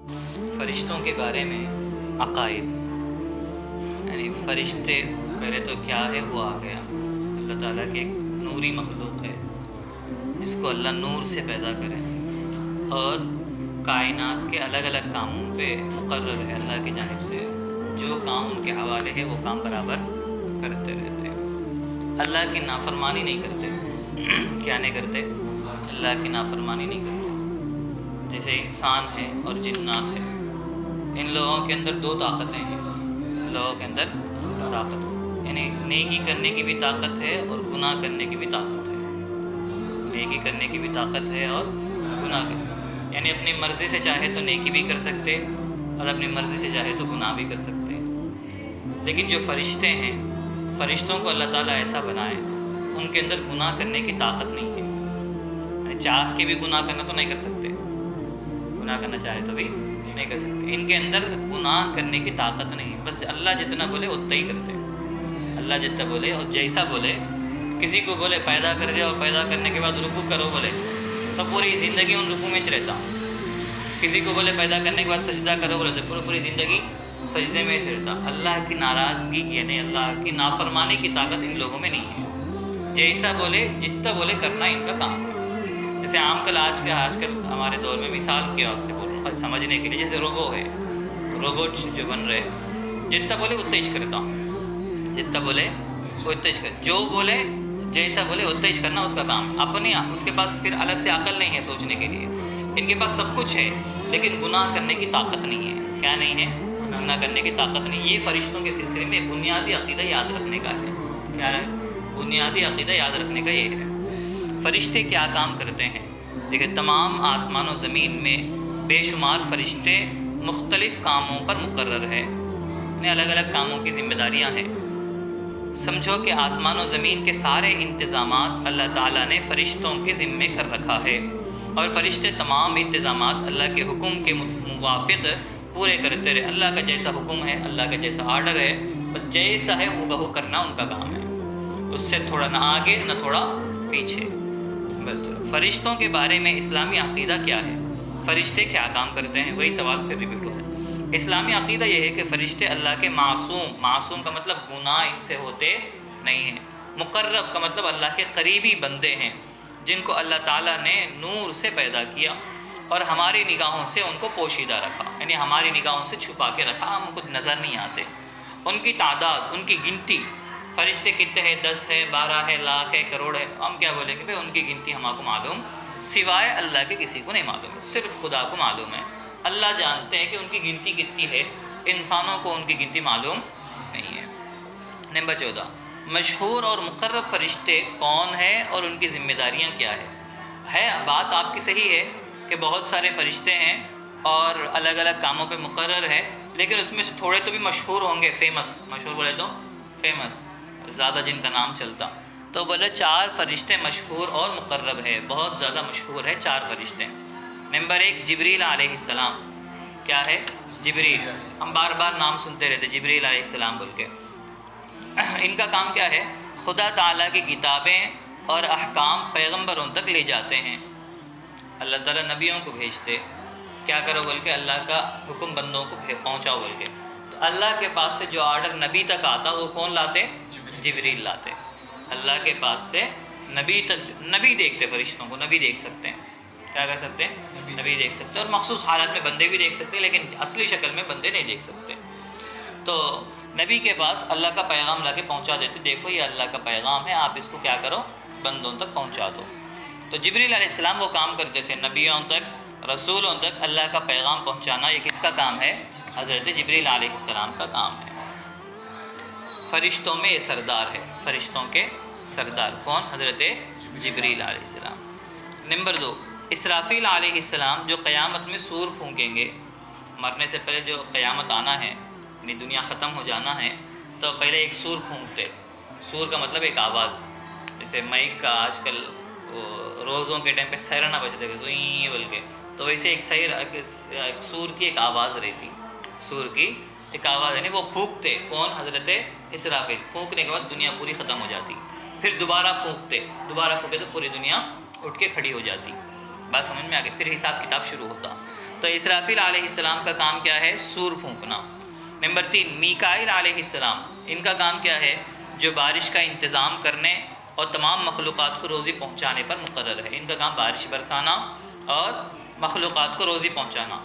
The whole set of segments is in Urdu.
فرشتوں کے بارے میں عقائد، یعنی فرشتے پہلے تو کیا ہے وہ آ گیا۔ اللہ تعالیٰ کی ایک نوری مخلوق ہے جس کو اللہ نور سے پیدا کرے، اور کائنات کے الگ الگ کاموں پہ مقرر ہے اللہ کی جانب سے، جو کام ان کے حوالے ہے وہ کام برابر کرتے رہتے ہیں۔ اللہ کی نافرمانی نہیں کرتے۔ کیا نہیں کرتے؟ اللہ کی نافرمانی نہیں کرتے۔ جیسے انسان ہے اور جنات ہے، ان لوگوں کے اندر دو طاقتیں ہیں۔ لوگوں کے اندر طاقت ہے، یعنی نیکی کرنے کی بھی طاقت ہے اور گناہ کرنے کی بھی طاقت ہے۔ نیکی کرنے کی بھی طاقت ہے اور گناہ کرنے، یعنی اپنی مرضی سے چاہے تو نیکی بھی کر سکتے اور اپنی مرضی سے چاہے تو گناہ بھی کر سکتے۔ لیکن جو فرشتے ہیں، فرشتوں کو اللہ تعالیٰ ایسا بنائے ان کے اندر گناہ کرنے کی طاقت نہیں ہے، یعنی چاہ کے بھی گناہ کرنا تو نہیں کر سکتے، گناہ کرنا چاہے تو بھی نہیں کر سکتے۔ ان کے اندر گناہ کرنے کی طاقت نہیں، بس اللہ جتنا بولے اتنا ہی کرتے۔ اللہ جتنا بولے اور جیسا بولے، کسی کو بولے پیدا کر دے اور پیدا کرنے کے بعد رکوع کرو بولے تو پوری زندگی ان رکوع میں رہتا۔ کسی کو بولے پیدا کرنے کے بعد سجدہ کرو بولے تو پوری زندگی سجدے میں رہتا۔ اللہ کی ناراضگی کی، یعنی اللہ کی نافرمانی کی طاقت ان لوگوں میں نہیں ہے۔ جیسا بولے جتنا بولے کرنا ان کا کام ہے۔ جیسے آج کل ہمارے دور میں مثال کے واسطے بول رہا ہوں سمجھنے کے لیے، جیسے روبو ہے، روبوٹ جو بن رہے، جتنا بولے اتنا ہی کرتا ہوں، جتنا بولے اتنا ہی کر، جو بولے جیسا بولے اتنا ہی کرنا اس کا کام۔ اپنے اس کے پاس پھر الگ سے عقل نہیں ہے سوچنے کے لیے، ان کے پاس سب کچھ ہے لیکن گناہ کرنے کی طاقت نہیں ہے۔ کیا نہیں ہے؟ گناہ کرنے کی طاقت نہیں۔ یہ فرشتوں کے سلسلے میں بنیادی عقیدہ یاد رکھنے کا ہے۔ کیا ہے؟ بنیادی عقیدہ یاد رکھنے کا یہ ہے۔ فرشتے کیا کام کرتے ہیں؟ دیکھیں، تمام آسمان و زمین میں بے شمار فرشتے مختلف کاموں پر مقرر ہیں، انہیں الگ الگ کاموں کی ذمہ داریاں ہیں۔ سمجھو کہ آسمان و زمین کے سارے انتظامات اللہ تعالیٰ نے فرشتوں کے ذمے کر رکھا ہے، اور فرشتے تمام انتظامات اللہ کے حکم کے موافق پورے کرتے رہے۔ اللہ کا جیسا حکم ہے، اللہ کا جیسا آرڈر ہے، جیسا ہے وہ بہو کرنا ان کا کام ہے، اس سے تھوڑا نہ آگے نہ تھوڑا پیچھے۔ فرشتوں کے بارے میں اسلامی عقیدہ کیا ہے؟ فرشتے کیا کام کرتے ہیں؟ وہی سوال پھر ریپیٹ ہو رہا ہے۔ اسلامی عقیدہ یہ ہے کہ فرشتے اللہ کے معصوم کا مطلب گناہ ان سے ہوتے نہیں ہیں، مقرب کا مطلب اللہ کے قریبی بندے ہیں جن کو اللہ تعالیٰ نے نور سے پیدا کیا اور ہماری نگاہوں سے ان کو پوشیدہ رکھا، یعنی ہماری نگاہوں سے چھپا کے رکھا، ہم کو نظر نہیں آتے۔ ان کی تعداد، ان کی گنتی، فرشتے کتنے ہیں؟ 10 ہے، 12 ہے، لاکھ ہے، کروڑ ہے، ہم کیا بولیں گے بھائی ان کی گنتی ہمارے کو معلوم، سوائے اللہ کے کسی کو نہیں معلوم ہے، صرف خدا کو معلوم ہے۔ اللہ جانتے ہیں کہ ان کی گنتی کتنی ہے، انسانوں کو ان کی گنتی معلوم نہیں ہے۔ نمبر 14، مشہور اور مقرب فرشتے کون ہیں اور ان کی ذمہ داریاں کیا ہے؟ بات آپ کی صحیح ہے کہ بہت سارے فرشتے ہیں اور الگ الگ کاموں پہ مقرر ہے، لیکن اس میں سے تھوڑے تو بھی مشہور ہوں گے، فیمس، مشہور بولے تو فیمس، زیادہ جن کا نام چلتا، تو بولے 4 فرشتے مشہور اور مقرب ہے، بہت زیادہ مشہور ہے 4 فرشتے۔ نمبر 1، جبریل علیہ السلام۔ کیا ہے؟ جبریل، ہم بار بار نام سنتے رہتے جبریل علیہ السلام بول کے۔ ان کا کام کیا ہے؟ خدا تعالیٰ کی کتابیں اور احکام پیغمبروں تک لے جاتے ہیں۔ اللہ تعالیٰ نبیوں کو بھیجتے، کیا کرو بول کے، اللہ کا حکم بندوں کو پہنچاؤ بول کے، تو اللہ کے پاس سے جو آرڈر نبی تک آتا وہ کون لاتے؟ جبریل لاتے۔ اللہ کے پاس سے نبی تک، نبی دیکھتے فرشتوں کو، نبی دیکھ سکتے ہیں، کیا کر سکتے ہیں؟ نبی دیکھ سکتے ہیں، اور مخصوص حالات میں بندے بھی دیکھ سکتے ہیں، لیکن اصلی شکل میں بندے نہیں دیکھ سکتے۔ تو نبی کے پاس اللہ کا پیغام لا کے پہنچا دیتے، دیکھو یہ اللہ کا پیغام ہے، آپ اس کو کیا کرو، بندوں تک پہنچا دو۔ تو جبریل علیہ السلام وہ کام کرتے تھے، نبیوں تک، رسولوں تک اللہ کا پیغام پہنچانا، یہ کس کا کام ہے؟ حضرت جبریل علیہ السلام کا کام ہے۔ فرشتوں میں یہ سردار ہے، فرشتوں کے سردار کون؟ حضرت جبریل علیہ السلام۔ نمبر 2، اسرافیل علیہ السلام جو قیامت میں سور پھونکیں گے، مرنے سے پہلے جو قیامت آنا ہے، یعنی دنیا ختم ہو جانا ہے، تو پہلے ایک سور پھونکتے۔ سور کا مطلب ایک آواز، جیسے مائک کا آج کل روزوں کے ٹائم پہ سیرنا بجتے ہیں زوئیں بول کے، تو ویسے ایک سور کی ایک آواز رہتی، سور کی ایک آواز، یعنی وہ پھونکتے کون؟ حضرت اسرافیل۔ پھونکنے کے بعد دنیا پوری ختم ہو جاتی، پھر دوبارہ پھونکتے تو پوری دنیا اٹھ کے کھڑی ہو جاتی۔ بات سمجھ میں آ گئی؟ پھر حساب کتاب شروع ہوتا۔ تو اسرافیل علیہ السلام کا کام کیا ہے؟ سور پھونکنا۔ نمبر 3 میکائیل علیہ السلام، ان کا کام کیا ہے؟ جو بارش کا انتظام کرنے اور تمام مخلوقات کو روزی پہنچانے پر مقرر ہے۔ ان کا کام بارش برسانا اور مخلوقات کو روزی پہنچانا۔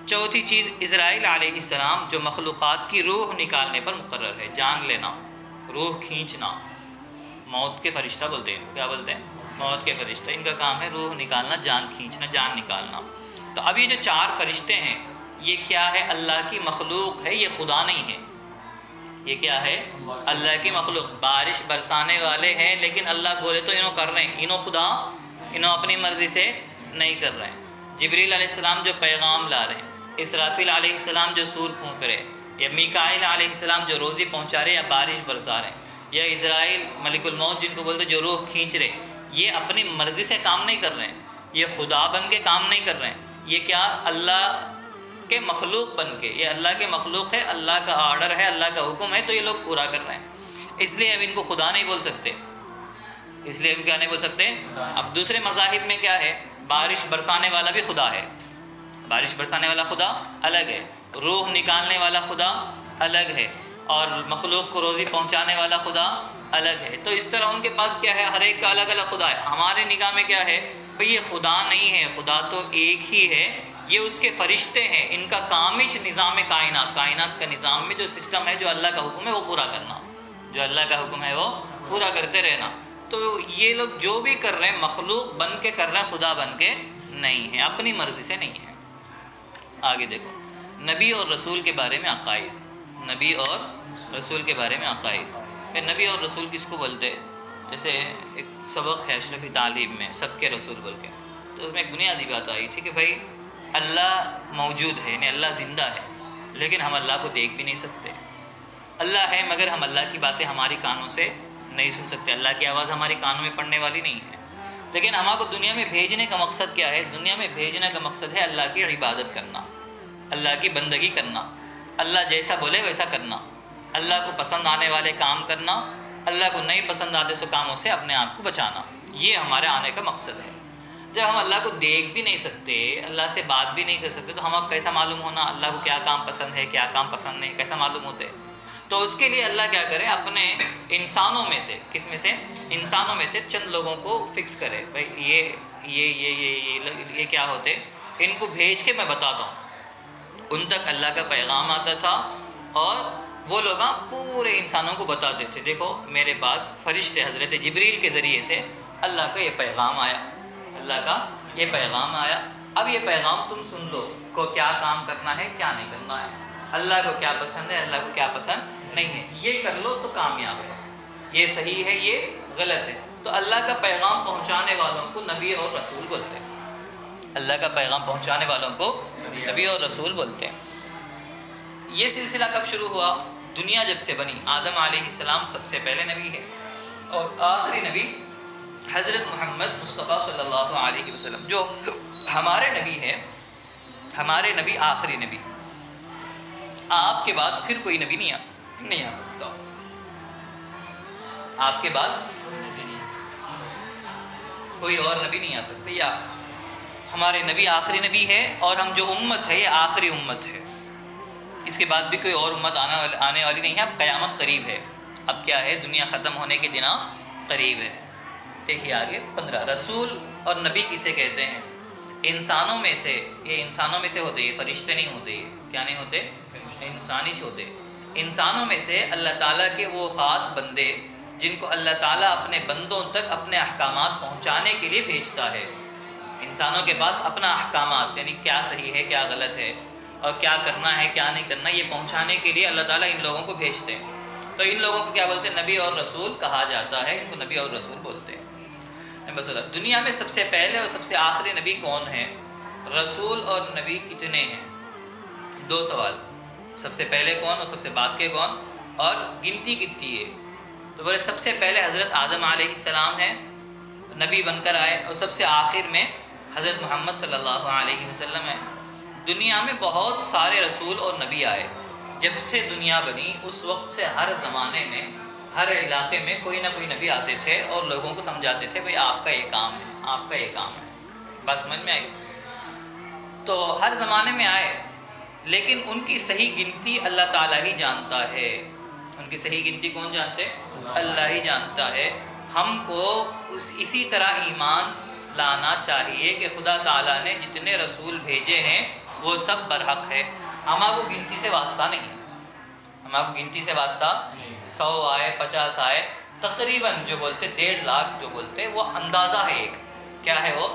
چوتھی چیز اسرائیل علیہ السلام، جو مخلوقات کی روح نکالنے پر مقرر ہے، جان لینا، روح کھینچنا، موت کے فرشتہ بولتے ہیں، کیا بولتے ہیں؟ موت کے فرشتہ۔ ان کا کام ہے روح نکالنا، جان کھینچنا، جان نکالنا۔ تو اب یہ جو 4 فرشتے ہیں، یہ کیا ہے؟ اللہ کی مخلوق ہے، یہ خدا نہیں ہے۔ یہ کیا ہے؟ اللہ کی مخلوق، بارش برسانے والے ہیں، لیکن اللہ بولے تو انہوں کر رہے ہیں، انہوں خدا، انہوں اپنی مرضی سے نہیں کر رہے ہیں۔ جبریل علیہ السلام جو پیغام لا رہے ہیں، اسرافیل علیہ السلام جو سور پھونک رہے، یا میکائیل علیہ السلام جو روزی پہنچا رہے یا بارش برسا رہے ہیں، یا اسرائیل ملک الموت جن کو بولتے جو روح کھینچ رہے، یہ اپنی مرضی سے کام نہیں کر رہے ہیں، یہ خدا بن کے کام نہیں کر رہے ہیں، یہ کیا؟ اللہ کے مخلوق بن کے، یہ اللہ کے مخلوق ہے، اللہ کا آرڈر ہے، اللہ کا حکم ہے، تو یہ لوگ پورا کر رہے ہیں۔ اس لیے اب ان کو خدا نہیں بول سکتے، اس لیے ہم کیا نہیں بول سکتے؟ اب دوسرے مذاہب میں کیا ہے؟ بارش برسانے والا بھی خدا ہے، بارش برسانے والا خدا الگ ہے، روح نکالنے والا خدا الگ ہے، اور مخلوق کو روزی پہنچانے والا خدا الگ ہے۔ تو اس طرح ان کے پاس کیا ہے؟ ہر ایک کا الگ الگ خدا ہے۔ ہمارے نگاہ میں کیا ہے؟ بھئی یہ خدا نہیں ہے، خدا تو ایک ہی ہے، یہ اس کے فرشتے ہیں، ان کا کام ہی نظام کائنات، کائنات کا نظام میں جو سسٹم ہے، جو اللہ کا حکم ہے وہ پورا کرنا، جو اللہ کا حکم ہے وہ پورا کرتے رہنا۔ تو یہ لوگ جو بھی کر رہے ہیں مخلوق بن کے کر رہے ہیں، خدا بن کے نہیں ہیں، اپنی مرضی سے نہیں ہے۔ آگے دیکھو، نبی اور رسول کے بارے میں عقائد، نبی اور رسول کے بارے میں عقائد۔ کہ نبی اور رسول کس کو بولتے؟ جیسے ایک سبق ہے اشرفی تعلیم میں، سب کے رسول بول کے، تو اس میں ایک بنیادی بات آئی تھی کہ بھائی اللہ موجود ہے، یعنی اللہ زندہ ہے، لیکن ہم اللہ کو دیکھ بھی نہیں سکتے۔ اللہ ہے مگر ہم اللہ کی باتیں ہماری کانوں سے نہیں سن سکتے، اللہ کی آواز ہماری کانوں میں پڑنے والی نہیں ہے۔ لیکن ہمارے کو دنیا میں بھیجنے کا مقصد کیا ہے؟ دنیا میں بھیجنے کا مقصد ہے اللہ کی عبادت کرنا، اللہ کی بندگی کرنا، اللہ جیسا بولے ویسا کرنا، اللہ کو پسند آنے والے کام کرنا، اللہ کو نہیں پسند آتے سو کاموں سے اپنے آپ کو بچانا، یہ ہمارے آنے کا مقصد ہے۔ جب ہم اللہ کو دیکھ بھی نہیں سکتے، اللہ سے بات بھی نہیں کر سکتے، تو ہمیں کیسا معلوم ہونا اللہ کو کیا کام پسند ہے، کیا کام پسند نہیں، کیسا معلوم ہوتے؟ تو اس کے لیے اللہ کیا کرے؟ اپنے انسانوں میں سے، کس میں سے؟ انسانوں میں سے چند لوگوں کو فکس کرے، بھائی یہ کیا ہوتے، ان کو بھیج کے میں بتاتا ہوں۔ ان تک اللہ کا پیغام آتا تھا اور وہ لوگ پورے انسانوں کو بتاتے تھے، دیکھو میرے پاس فرشتے حضرت جبریل کے ذریعے سے اللہ کا یہ پیغام آیا، اللہ کا یہ پیغام آیا، اب یہ پیغام تم سن لو، کو کیا کام کرنا ہے، کیا نہیں کرنا ہے، اللہ کو کیا پسند ہے، اللہ کو کیا پسند نہیں ہے، یہ کر لو تو کامیاب ہے، یہ صحیح ہے، یہ غلط ہے۔ تو اللہ کا پیغام پہنچانے والوں کو نبی اور رسول بولتے ہیں، اللہ کا پیغام پہنچانے والوں کو نبی اور رسول بولتے ہیں۔ یہ سلسلہ کب شروع ہوا؟ دنیا جب سے بنی، آدم علیہ السلام سب سے پہلے نبی ہے، اور آخری نبی حضرت محمد مصطفیٰ صلی اللہ علیہ وسلم جو ہمارے نبی ہے، ہمارے نبی آخری نبی، آپ کے بعد پھر کوئی نبی نہیں آ سکتا، آپ کے بعد کوئی اور نبی نہیں آ سکتا، یا ہمارے نبی آخری نبی ہے، اور ہم جو امت ہے یہ آخری امت ہے، اس کے بعد بھی کوئی اور امت آنے والی نہیں ہے۔ اب قیامت قریب ہے، اب کیا ہے؟ دنیا ختم ہونے کے دن قریب ہے۔ دیکھیے آگے 15، رسول اور نبی کسے کہتے ہیں؟ انسانوں میں سے، یہ انسانوں میں سے ہوتے، یہ فرشتے نہیں ہوتے، یہ کیا نہیں ہوتے؟ انسانی ہوتے۔ انسانوں میں سے اللہ تعالیٰ کے وہ خاص بندے جن کو اللہ تعالیٰ اپنے بندوں تک اپنے احکامات پہنچانے کے لیے بھیجتا ہے۔ انسانوں کے پاس اپنا احکامات، یعنی کیا صحیح ہے، کیا غلط ہے، اور کیا کرنا ہے، کیا نہیں کرنا، یہ پہنچانے کے لیے اللہ تعالیٰ ان لوگوں کو بھیجتے ہیں۔ تو ان لوگوں کو کیا بولتے ہیں؟ نبی اور رسول کہا جاتا ہے، ان کو نبی اور رسول بولتے ہیں۔ نمبر 16، دنیا میں سب سے پہلے اور سب سے آخری نبی کون ہے؟ رسول اور نبی کتنے ہیں؟ 2 سوال، سب سے پہلے کون اور سب سے بعد کے کون، اور گنتی کتنی ہے؟ تو بولے سب سے پہلے حضرت آدم علیہ السلام ہے، نبی بن کر آئے، اور سب سے آخر میں حضرت محمد صلی اللہ علیہ وسلم ہے۔ دنیا میں بہت سارے رسول اور نبی آئے، جب سے دنیا بنی اس وقت سے ہر زمانے میں، ہر علاقے میں کوئی نہ کوئی نبی آتے تھے اور لوگوں کو سمجھاتے تھے، بھئی آپ کا یہ کام ہے، آپ کا یہ کام ہے۔ بس سمجھ میں آئی؟ تو ہر زمانے میں آئے، لیکن ان کی صحیح گنتی اللہ تعالیٰ ہی جانتا ہے۔ ان کی صحیح گنتی کون جانتے؟ اللہ ہی جانتا ہے۔ ہم کو اسی طرح ایمان لانا چاہیے کہ خدا تعالیٰ نے جتنے رسول بھیجے ہیں وہ سب برحق ہے، ہمارا کو گنتی سے واسطہ نہیں ہے، ہمارا کو گنتی سے واسطہ 100 آئے 50 آئے تقریباً جو بولتے 1.5 لاکھ جو بولتے وہ اندازہ ہے، ایک کیا ہے وہ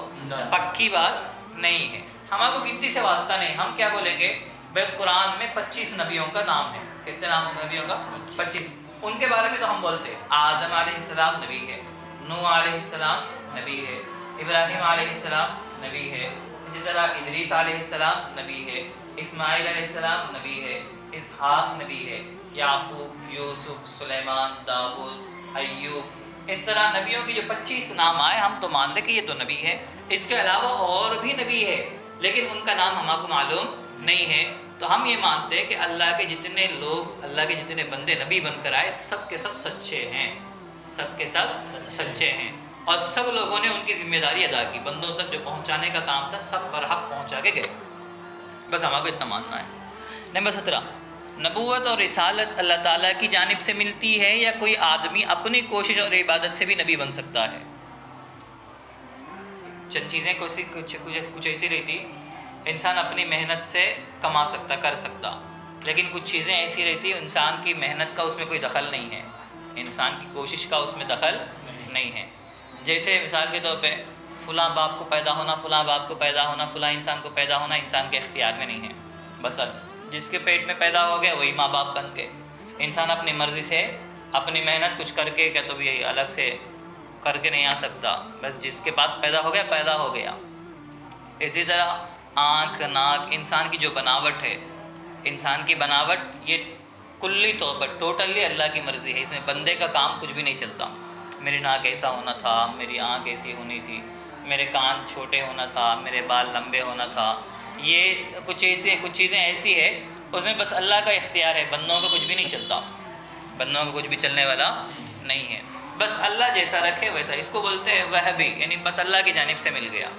پکی بات نہیں ہے، ہمارا کو گنتی سے واسطہ نہیں۔ ہم کیا بولیں گے بھائی قرآن میں 25 نبیوں کا نام ہے، کتنے نام ہے نبیوں کا؟ 25۔ ان کے بارے میں تو ہم بولتے ہیں آدم علیہ السلام نبی ہے، نوح علیہ السلام نبی ہے، ابراہیم علیہ السلام نبی ہے، اسی طرح ادریس علیہ السلام نبی ہے، اسماعیل علیہ السلام نبی ہے، اسحاق نبی ہے، یعقوب، یوسف، سلیمان، داؤد، ایوب، اس طرح نبیوں کی جو 25 نام آئے ہم تو مان لیں کہ یہ تو نبی ہے۔ اس کے علاوہ اور بھی نبی ہے لیکن ان کا نام ہمارے کو معلوم نہیں ہے۔ تو ہم یہ مانتے ہیں کہ اللہ کے جتنے لوگ، اللہ کے جتنے بندے نبی بن کر آئے سب کے سب سچے ہیں، سب کے سب سچے ہیں، اور سب لوگوں نے ان کی ذمہ داری ادا کی، بندوں تک جو پہنچانے کا کام تھا سب برحق پہنچا کے گئے، بس ہمارے کو اتنا ماننا ہے۔ نمبر 17، نبوت اور رسالت اللہ تعالیٰ کی جانب سے ملتی ہے یا کوئی آدمی اپنی کوشش اور عبادت سے بھی نبی بن سکتا ہے؟ چند چیزیں کچھ ایسی رہتی، انسان اپنی محنت سے کما سکتا، کر سکتا، لیکن کچھ چیزیں ایسی رہتی انسان کی محنت کا اس میں کوئی دخل نہیں ہے، انسان کی کوشش کا اس میں دخل نہیں ہے۔ جیسے مثال کے طور پہ فلاں باپ کو پیدا ہونا، فلاں باپ کو پیدا ہونا، فلاں انسان کو پیدا ہونا انسان کے اختیار میں نہیں ہے، بس جس کے پیٹ میں پیدا ہو گیا وہی ماں باپ بن کے، انسان اپنی مرضی سے اپنی محنت کچھ کر کے کیا تو بھی الگ سے کر کے نہیں آ سکتا، بس جس کے پاس پیدا ہو گیا پیدا ہو گیا۔ اسی طرح آنکھ، ناک، انسان کی جو بناوٹ ہے، انسان کی بناوٹ یہ کلی طور پر ٹوٹلی اللہ کی مرضی ہے، اس میں بندے کا کام کچھ بھی نہیں چلتا۔ میری ناک ایسا ہونا تھا، میری آنکھ ایسی ہونی تھی، میرے کان چھوٹے ہونا تھا، میرے بال لمبے ہونا تھا، یہ کچھ چیزیں ایسی ہے اس میں بس اللہ کا اختیار ہے، بندوں کا کچھ بھی نہیں چلتا، بندوں کا کچھ بھی چلنے والا نہیں ہے، بس اللہ جیسا رکھے ویسا، اس کو بولتے ہیں وہبی، یعنی بس اللہ کی جانب سے مل گیا۔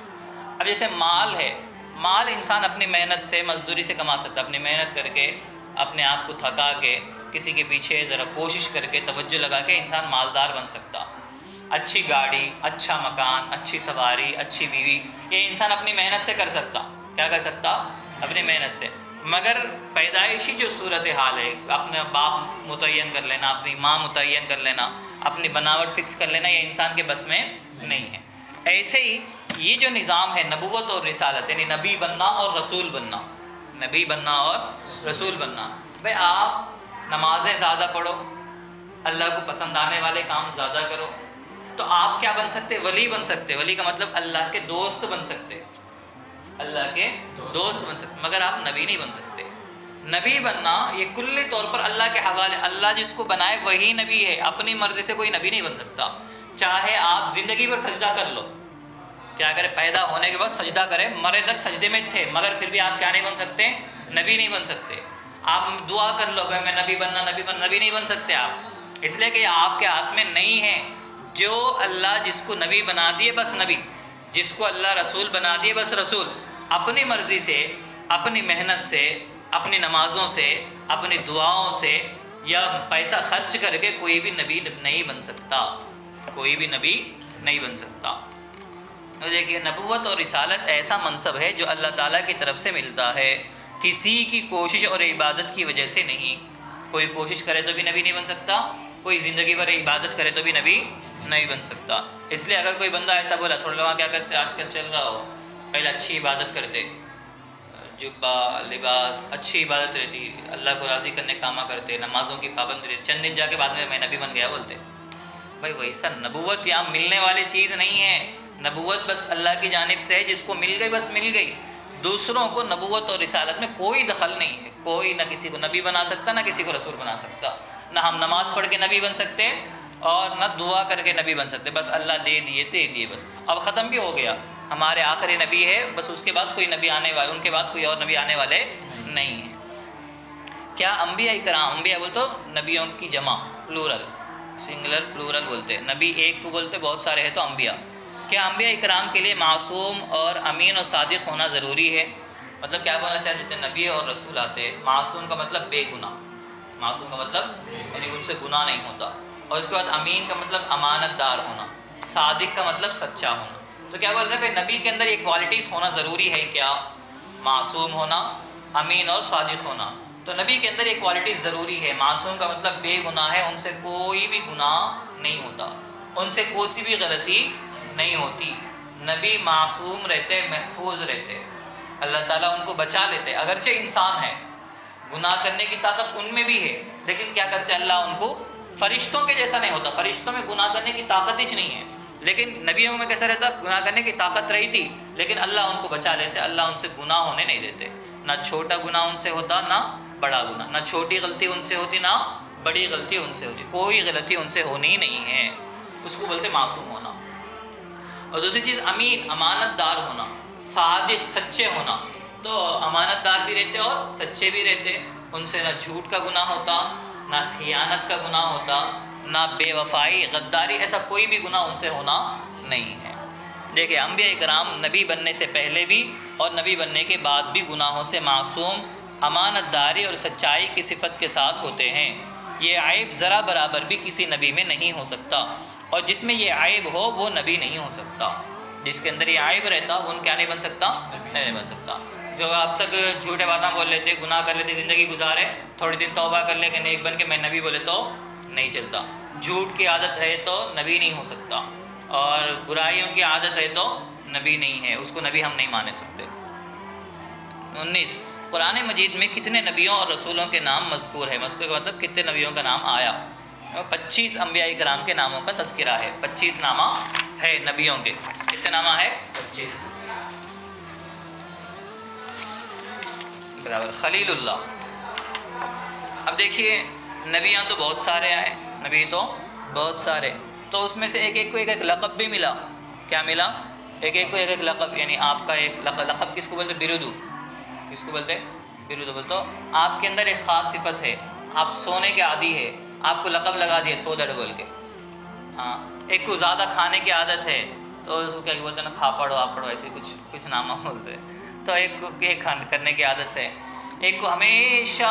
اب جیسے مال ہے، مال انسان اپنی محنت سے، مزدوری سے کما سکتا، اپنی محنت کر کے اپنے آپ کو تھکا کے کسی کے پیچھے ذرا کوشش کر کے توجہ لگا کے انسان مالدار بن سکتا۔ اچھی گاڑی، اچھا مکان، اچھی سواری، اچھی بیوی، یہ انسان اپنی محنت سے کر سکتا، کیا کر سکتا؟ اپنی محنت سے۔ مگر پیدائشی جو صورتحال ہے، اپنا باپ متعین کر لینا، اپنی ماں متعین کر لینا، اپنی بناوٹ فکس کر لینا، یہ انسان کے بس میں نہیں ہے۔ ایسے ہی یہ جو نظام ہے نبوت اور رسالت، یعنی نبی بننا اور رسول بننا، نبی بننا اور رسول بننا، بھئی آپ نمازیں زیادہ پڑھو، اللہ کو پسند آنے والے کام زیادہ کرو، تو آپ کیا بن سکتے؟ ولی بن سکتے۔ ولی کا مطلب اللہ کے دوست بن سکتے، اللہ کے دوست بن سکتے، مگر آپ نبی نہیں بن سکتے۔ نبی بننا یہ کلی طور پر اللہ کے حوالے، اللہ جس کو بنائے وہی نبی ہے، اپنی مرضی سے کوئی نبی نہیں بن سکتا۔ چاہے آپ زندگی بھر سجدہ کر لو، کیا کرے پیدا ہونے کے بعد سجدہ کرے، مرے تک سجدے میں تھے، مگر پھر بھی آپ کیا نہیں بن سکتے؟ نبی نہیں بن سکتے۔ آپ دعا کر لو بھائی میں نبی بننا، نبی نہیں بن سکتے آپ، اس لیے کہ آپ کے ہاتھ میں نہیں ہے۔ جو اللہ جس کو نبی بنا دیے بس نبی، جس کو اللہ رسول بنا دیے بس رسول، اپنی مرضی سے، اپنی محنت سے، اپنی نمازوں سے، اپنی دعاؤں سے یا پیسہ خرچ کر کے کوئی بھی نبی نہیں بن سکتا، کوئی بھی نبی نہیں بن سکتا۔ تو دیکھیے نبوت اور رسالت ایسا منصب ہے جو اللہ تعالیٰ کی طرف سے ملتا ہے، کسی کی کوشش اور عبادت کی وجہ سے نہیں۔ کوئی کوشش کرے تو بھی نبی نہیں بن سکتا، کوئی زندگی بھر عبادت کرے تو بھی نبی نہیں بن سکتا۔ اس لیے اگر کوئی بندہ ایسا بولا، تھوڑا لوگ کیا کرتے آج کل چل رہا ہو، پہلے اچھی عبادت کرتے، جبہ لباس اچھی عبادت رہتی، اللہ کو راضی کرنے کاما کرتے، نمازوں کی پابند رہتی، چند دن جا کے بعد میں نبی بن گیا بولتے، بھائی ویسا نبوت یہاں ملنے والی چیز نہیں ہے۔ نبوت بس اللہ کی جانب سے ہے، جس کو مل گئی بس مل گئی، دوسروں کو نبوت اور رسالت میں کوئی دخل نہیں ہے، کوئی نہ کسی کو نبی بنا سکتا، نہ کسی کو رسول بنا سکتا، نہ ہم نماز پڑھ کے نبی بن سکتے اور نہ دعا کر کے نبی بن سکتے، بس اللہ دے دیے بس، اب ختم بھی ہو گیا، ہمارے آخری نبی ہے بس، اس کے بعد کوئی نبی آنے والے، ان کے بعد کوئی اور نبی آنے والے نہیں ہیں۔ کیا انبیاء کرام، انبیاء بولتے نبیوں کی جمع، پلورل، سنگولر پلورل بولتے، نبی ایک کو بولتے، بہت سارے ہیں تو انبیاء، کیا انبیاء کرام کے لیے معصوم اور امین و صادق ہونا ضروری ہے؟ مطلب کیا بولنا چاہتے ہیں؟ نبی اور رسول آتے، معصوم کا مطلب بے گناہ، معصوم کا مطلب یعنی ان سے گناہ نہیں ہوتا، اور اس کے بعد امین کا مطلب امانت دار ہونا، صادق کا مطلب سچا ہونا۔ تو کیا بول رہے ہیں بھائی نبی کے اندر یہ کوالٹیز ہونا ضروری ہے، کیا؟ معصوم ہونا، امین اور صادق ہونا۔ تو نبی کے اندر یہ کوالٹیز ضروری ہے۔ معصوم کا مطلب بے گناہ ہے، ان سے کوئی بھی گناہ نہیں ہوتا، ان سے کوئی بھی غلطی نہیں ہوتی۔ نبی معصوم رہتے، محفوظ رہتے، اللہ تعالیٰ ان کو بچا لیتے، اگرچہ انسان ہے، گناہ کرنے کی طاقت ان میں بھی ہے، لیکن کیا کرتے اللہ ان کو فرشتوں کے جیسا نہیں ہوتا، فرشتوں میں گناہ کرنے کی طاقت ہی نہیں ہے، لیکن نبیوں میں کیسا رہتا؟ گناہ کرنے کی طاقت رہی تھی، لیکن اللہ ان کو بچا لیتے، اللہ ان سے گناہ ہونے نہیں دیتے، نہ چھوٹا گناہ ان سے ہوتا نہ بڑا گناہ، نہ چھوٹی غلطی ان سے ہوتی نہ بڑی غلطی ان سے ہوتی، کوئی غلطی ان سے ہونی نہیں ہے، اس کو بولتے معصوم ہونا۔ اور دوسری چیز امین، امانت دار ہونا، صادق سچے ہونا، تو امانت دار بھی رہتے اور سچے بھی رہتے، ان سے نہ جھوٹ کا گناہ ہوتا، نہ خیانت کا گناہ ہوتا، نہ بے وفائی، غداری، ایسا کوئی بھی گناہ ان سے ہونا نہیں ہے۔ دیکھیں انبیاء اکرام نبی بننے سے پہلے بھی اور نبی بننے کے بعد بھی گناہوں سے معصوم، امانت داری اور سچائی کی صفت کے ساتھ ہوتے ہیں، یہ عیب ذرا برابر بھی کسی نبی میں نہیں ہو سکتا، اور جس میں یہ عیب ہو وہ نبی نہیں ہو سکتا، جس کے اندر یہ عیب رہتا وہ کیا نہیں بن سکتا؟ نہیں بن سکتا۔ جو اب تک جھوٹے باتیں بول لیتے، گناہ کر لیتے، زندگی گزارے، تھوڑے دن توبہ کر لے کہ نیک بن کے میں نبی بولے تو نہیں چلتا، جھوٹ کی عادت ہے تو نبی نہیں ہو سکتا، اور برائیوں کی عادت ہے تو نبی نہیں ہے، اس کو نبی ہم نہیں مان سکتے۔ 19 قرآن مجید میں کتنے نبیوں اور رسولوں کے نام مذکور ہے؟ مذکور کا مطلب کتنے نبیوں کا نام آیا؟ 25 انبیاء کرام کے ناموں کا تذکرہ ہے، 25 نامہ ہے نبیوں کے، کتنے نامہ ہے؟ 25 برابر۔ خلیل اللہ، اب دیکھیے نبیاں تو بہت سارے آئے، نبی تو بہت سارے، تو اس میں سے ایک ایک کو ایک ایک لقب بھی ملا، کیا ملا؟ ایک ایک کو ایک ایک لقب، یعنی آپ کا ایک لقب کس کو بولتے؟ بردو، کس کو بولتے؟ بردو بولتے۔ آپ کے اندر ایک خاص صفت ہے، آپ سونے کے عادی ہے، آپ کو لقب لگا دیے سودڑ بول کے، ہاں۔ ایک کو زیادہ کھانے کی عادت ہے تو اس کو کیا بولتے ہیں نا، کھاپڑ واپڑ، ایسے کچھ نامہ بولتے ہیں، تو ایک کو کیک کرنے کی عادت ہے، ایک کو ہمیشہ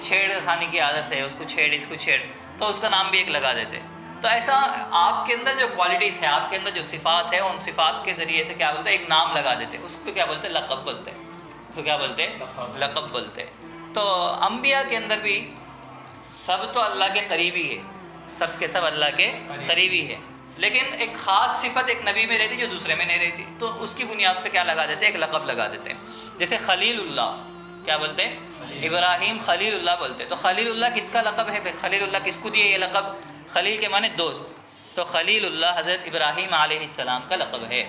چھیڑ کھانے کی عادت ہے، اس کو چھیڑ اس کو چھیڑ، تو اس کا نام بھی ایک لگا دیتے۔ تو ایسا آپ کے اندر جو کوالٹیز ہیں، آپ کے اندر جو صفات ہیں، ان صفات کے ذریعے سے کیا بولتے ہیں؟ ایک نام لگا دیتے، اس کو کیا بولتے ہیں؟ لقب بولتے ہیں، اس کو کیا بولتے ہیں؟ لقب بولتے ہیں۔ تو انبیاء کے اندر بھی سب تو اللہ کے قریبی ہے، سب کے سب اللہ کے قریبی ہے، لیکن ایک خاص صفت ایک نبی میں رہتی جو دوسرے میں نہیں رہتی، تو اس کی بنیاد پہ کیا لگا دیتے ہیں؟ ایک لقب لگا دیتے ہیں۔ جیسے خلیل اللہ، کیا بولتے ہیں؟ ابراہیم خلیل اللہ بولتے ہیں، تو خلیل اللہ کس کا لقب ہے؟ خلیل اللہ کس کو دیے یہ لقب؟ خلیل کے معنی دوست، تو خلیل اللہ حضرت ابراہیم علیہ السلام کا لقب ہے،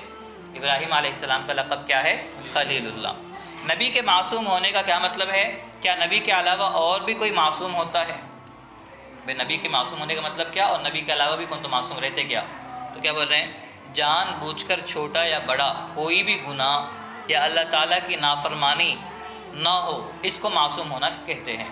ابراہیم علیہ السلام کا لقب کیا ہے؟ خلیل اللہ۔ نبی کے معصوم ہونے کا کیا مطلب ہے؟ کیا نبی کے علاوہ اور بھی کوئی معصوم ہوتا ہے؟ بھائی نبی کے معصوم ہونے کا مطلب کیا؟ اور نبی کے علاوہ بھی کون تو معصوم رہتے کیا؟ تو کیا بول رہے ہیں؟ جان بوجھ کر چھوٹا یا بڑا کوئی بھی گناہ یا اللہ تعالیٰ کی نافرمانی نہ ہو، اس کو معصوم ہونا کہتے ہیں۔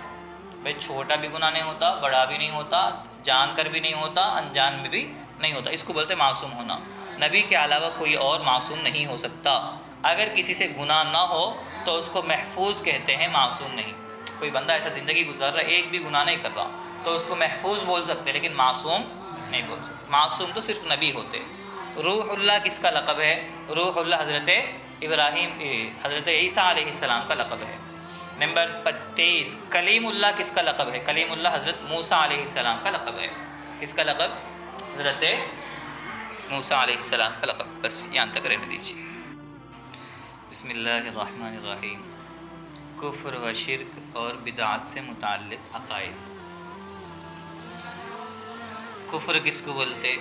بھائی چھوٹا بھی گناہ نہیں ہوتا، بڑا بھی نہیں ہوتا، جان کر بھی نہیں ہوتا، انجان میں بھی نہیں ہوتا، اس کو بولتے معصوم ہونا۔ نبی کے علاوہ کوئی اور معصوم نہیں ہو سکتا، اگر کسی سے گناہ نہ ہو تو اس کو محفوظ کہتے ہیں، معصوم نہیں۔ کوئی بندہ ایسا زندگی گزار رہا ہے ایک بھی گناہ نہیں کر رہا تو اس کو محفوظ بول سکتے، لیکن معصوم نہیں بول سکتے۔ معصوم تو صرف نبی ہوتے۔ روح اللہ کس کا لقب ہے؟ روح اللہ حضرت ابراہیم حضرت عیسیٰ علیہ السلام کا لقب ہے۔ نمبر 23 کلیم اللہ کس کا لقب ہے؟ کلیم اللہ حضرت موسیٰ علیہ السلام کا لقب ہے۔ کس کا لقب؟ حضرت موسیٰ علیہ السلام کا لقب۔ بس یہاں تک رہنے دیجیے۔ بسم اللہ الرحمن الرحیم۔ کفر و شرک اور بدعات سے متعلق عقائد۔ کفر کس کو بولتے؟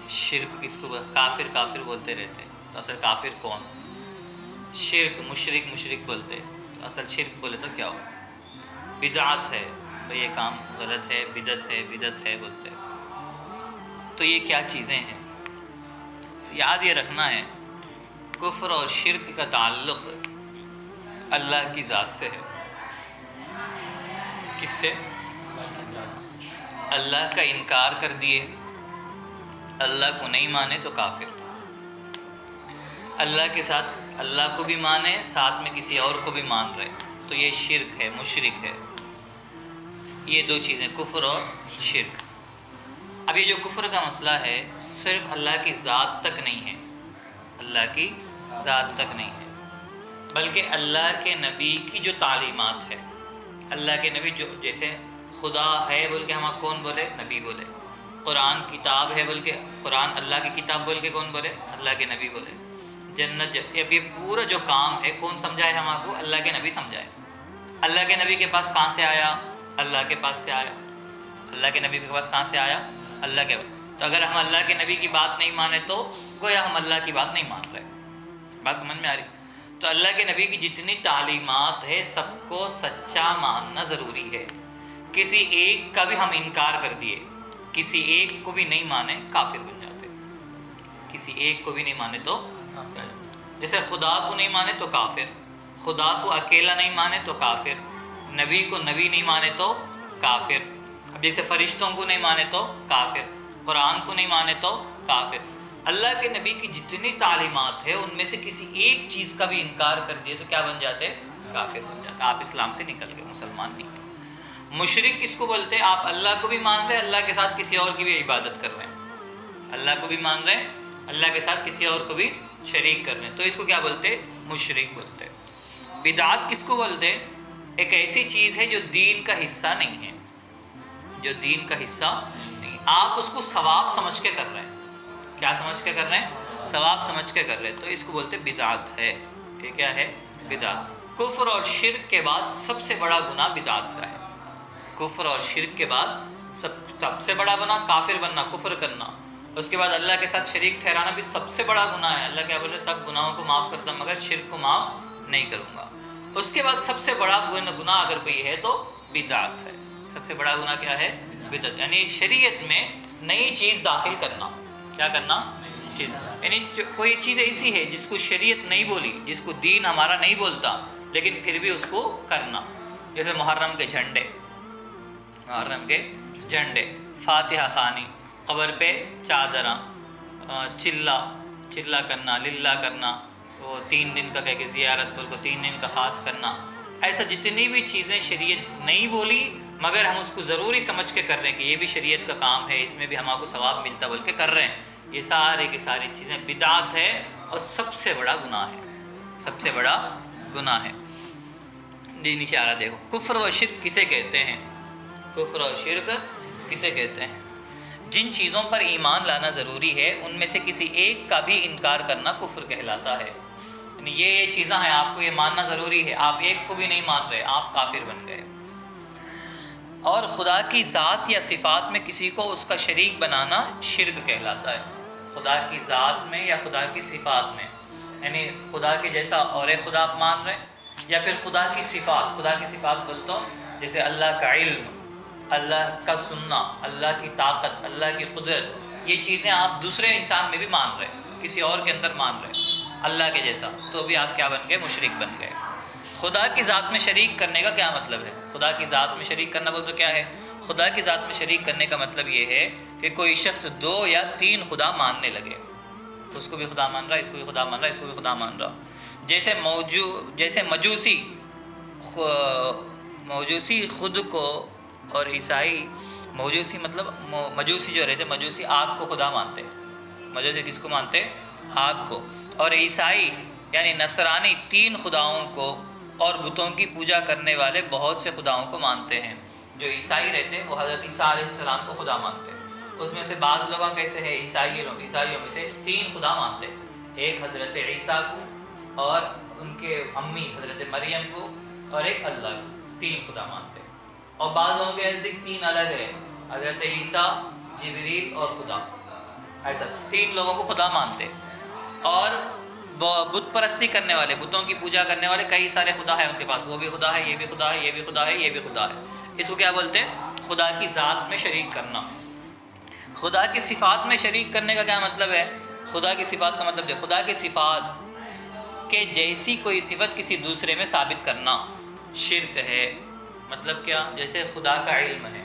شرک کس کو بولتے؟ کافر کافر بولتے رہتے، تو اصل کافر کون؟ شرک مشرک مشرک بولتے، تو اصل شرک بولے تو کیا ہو؟ بدعات ہے، بھئی یہ کام غلط ہے، بدعت ہے بولتے۔ تو یہ کیا چیزیں ہیں؟ یاد یہ رکھنا ہے، کفر اور شرک کا تعلق اللہ کی ذات سے ہے۔ کس سے؟ اللہ کا انکار کر دیے، اللہ کو نہیں مانے تو کافر۔ اللہ کے ساتھ اللہ کو بھی مانے ساتھ میں کسی اور کو بھی مان رہے تو یہ شرک ہے، مشرک ہے۔ یہ دو چیزیں، کفر اور شرک۔ اب یہ جو کفر کا مسئلہ ہے صرف اللہ کی ذات تک نہیں ہے، اللہ کی ذات تک نہیں ہے، بلکہ اللہ کے نبی کی جو تعلیمات ہے، اللہ کے نبی جو جیسے خدا ہے بول کے ہم کون بولے؟ نبی بولے۔ قرآن کتاب ہے بول کے، قرآن اللہ کی کتاب بول کے کون بولے؟ اللہ کے نبی بولے۔ جنت، اب یہ پورا جو کام ہے کون سمجھائے ہم کو؟ اللہ کے نبی سمجھائے۔ اللہ کے نبی کے پاس کہاں سے آیا؟ اللہ کے پاس سے آیا۔ اللہ کے نبی کے پاس کہاں سے آیا؟ اللہ کے پاس۔ تو اگر ہم اللہ کے نبی کی بات نہیں مانے تو گویا ہم اللہ کی بات نہیں مان رہے۔ بات سمجھ میں آ رہی؟ تو اللہ کے نبی کی جتنی تعلیمات ہے سب کو سچا ماننا ضروری ہے۔ کسی ایک کا بھی ہم انکار کر دیے، کسی ایک کو بھی نہیں مانے، کافر بن جاتے۔ کسی ایک کو بھی نہیں مانے تو کافر۔ جیسے خدا کو نہیں مانے تو کافر، خدا کو اکیلا نہیں مانے تو کافر، نبی کو نبی نہیں مانے تو کافر، اب جیسے فرشتوں کو نہیں مانے تو کافر، قرآن کو نہیں مانے تو کافر۔ اللہ کے نبی کی جتنی تعلیمات ہے ان میں سے کسی ایک چیز کا بھی انکار کر دیے تو کیا بن جاتے؟ کافر بن جاتے۔ آپ اسلام سے نکل گئے، مسلمان نہیں۔ مشرک کس کو بولتے ہیں؟ آپ اللہ کو بھی مان رہے ہیں، اللہ کے ساتھ کسی اور کی بھی عبادت کر رہے ہیں، اللہ کو بھی مان رہے ہیں، اللہ کے ساتھ کسی اور کو بھی شریک کر رہے ہیں، تو اس کو کیا بولتے ہیں؟ مشرک بولتے ہیں۔ بدعت کس کو بولتے ہیں؟ ایک ایسی چیز ہے جو دین کا حصہ نہیں ہے، جو دین کا حصہ نہیں، آپ اس کو ثواب سمجھ کے کر رہے ہیں۔ کیا سمجھ کے کر رہے ہیں؟ ثواب سمجھ کے کر رہے ہیں، تو اس کو بولتے ہیں بدعت ہے۔ یہ کیا ہے؟ بدعت۔ کفر اور شرک کے بعد سب سے بڑا گناہ بدعت کا ہے۔ کفر اور شرک کے بعد سب سے بڑا گناہ کافر بننا، کفر کرنا، اس کے بعد اللہ کے ساتھ شریک ٹھہرانا بھی سب سے بڑا گناہ ہے۔ اللہ کیا بول رہے ہیں؟ سب گناہوں کو معاف کرتا ہوں مگر شرک کو معاف نہیں کروں گا۔ اس کے بعد سب سے بڑا گناہ اگر کوئی ہے تو بدعت ہے۔ سب سے بڑا گناہ کیا ہے؟ بدعت، یعنی شریعت میں نئی چیز داخل کرنا۔ کیا کرنا؟ چیز، یعنی کوئی چیز ایسی ہے جس کو شریعت نہیں بولی، جس کو دین ہمارا نہیں بولتا، لیکن پھر بھی اس کو کرنا۔ جیسے محرم کے جھنڈے، محرم کے جھنڈے، فاتحہ خوانی، قبر پہ چادراں، چلا کرنا، للہ کرنا، وہ 3 دن کا کہہ کے زیارت بول کو 3 دن کا خاص کرنا، ایسا جتنی بھی چیزیں شریعت نہیں بولی مگر ہم اس کو ضروری سمجھ کے کر رہے ہیں کہ یہ بھی شریعت کا کام ہے، اس میں بھی ہم آپ کو ثواب ملتا بول کے کر رہے ہیں، یہ سارے کی ساری چیزیں بدعت ہے اور سب سے بڑا گناہ ہے، سب سے بڑا گناہ ہے۔ نیچے آ رہا دیکھو، کفر و شرک کسے کہتے ہیں؟ کفر اور شرک کسے کہتے ہیں؟ جن چیزوں پر ایمان لانا ضروری ہے ان میں سے کسی ایک کا بھی انکار کرنا کفر کہلاتا ہے۔ یعنی یہ چیزیں ہیں، آپ کو یہ ماننا ضروری ہے، آپ ایک کو بھی نہیں مان رہے، آپ کافر بن گئے۔ اور خدا کی ذات یا صفات میں کسی کو اس کا شریک بنانا شرک کہلاتا ہے۔ خدا کی ذات میں یا خدا کی صفات میں، یعنی خدا کے جیسا اور ایک خدا آپ مان رہے ہیں، یا پھر خدا کی صفات۔ خدا کی صفات بولتا ہوں جیسے اللہ کا علم، اللہ کا سننا، اللہ کی طاقت، اللہ کی قدرت، یہ چیزیں آپ دوسرے انسان میں بھی مان رہے ہیں، کسی اور کے اندر مان رہے ہیں اللہ کے جیسا، تو بھی آپ کیا بن گئے؟ مشرک بن گئے۔ خدا کی ذات میں شریک کرنے کا کیا مطلب ہے؟ خدا کی ذات میں شریک کرنا بول تو کیا ہے؟ خدا کی ذات میں شریک کرنے کا مطلب یہ ہے کہ کوئی شخص 2 یا 3 خدا ماننے لگے، اس کو بھی خدا مان رہا ہے، اس کو بھی خدا مان رہا ہے، اس کو بھی خدا مان رہا، جیسے مجوسی خود کو، اور عیسائی، مجوسی جو رہتے، مجوسی آگ کو خدا مانتے، مجوسی کس کو مانتے؟ آگ کو، اور عیسائی یعنی نصرانی 3 خداؤں کو اور بتوں کی پوجا کرنے والے بہت سے خداؤں کو مانتے ہیں۔ جو عیسائی رہتے وہ حضرت عیسیٰ علیہ السلام کو خدا مانتے ہیں، اس میں سے بعض لوگوں کیسے ہے، عیسائیوں میں سے 3 خدا مانتے ہیں، ایک حضرت عیسیٰ کو اور ان کے امی حضرت مریم کو اور ایک اللہ کو، 3 خدا مانتے ہیں۔ اور بعض لوگوں کے نزدیک 3 الگ ہے، حضرت عیسیٰ، جبریل اور خدا، ایسا 3 لوگوں کو خدا مانتے ہیں۔ اور بت پرستی کرنے والے، بتوں کی پوجا کرنے والے کئی سارے خدا ہیں ان کے پاس، وہ بھی خدا ہے، یہ بھی خدا ہے، یہ بھی خدا ہے، یہ بھی خدا ہے، اس کو کیا بولتے ہیں؟ خدا کی ذات میں شریک کرنا۔ خدا کی صفات میں شریک کرنے کا کیا مطلب ہے؟ خدا کی صفات کا مطلب ہے خدا کی صفات کے جیسی کوئی صفت کسی دوسرے میں ثابت کرنا شرک ہے۔ مطلب کیا؟ جیسے خدا کا علم ہے،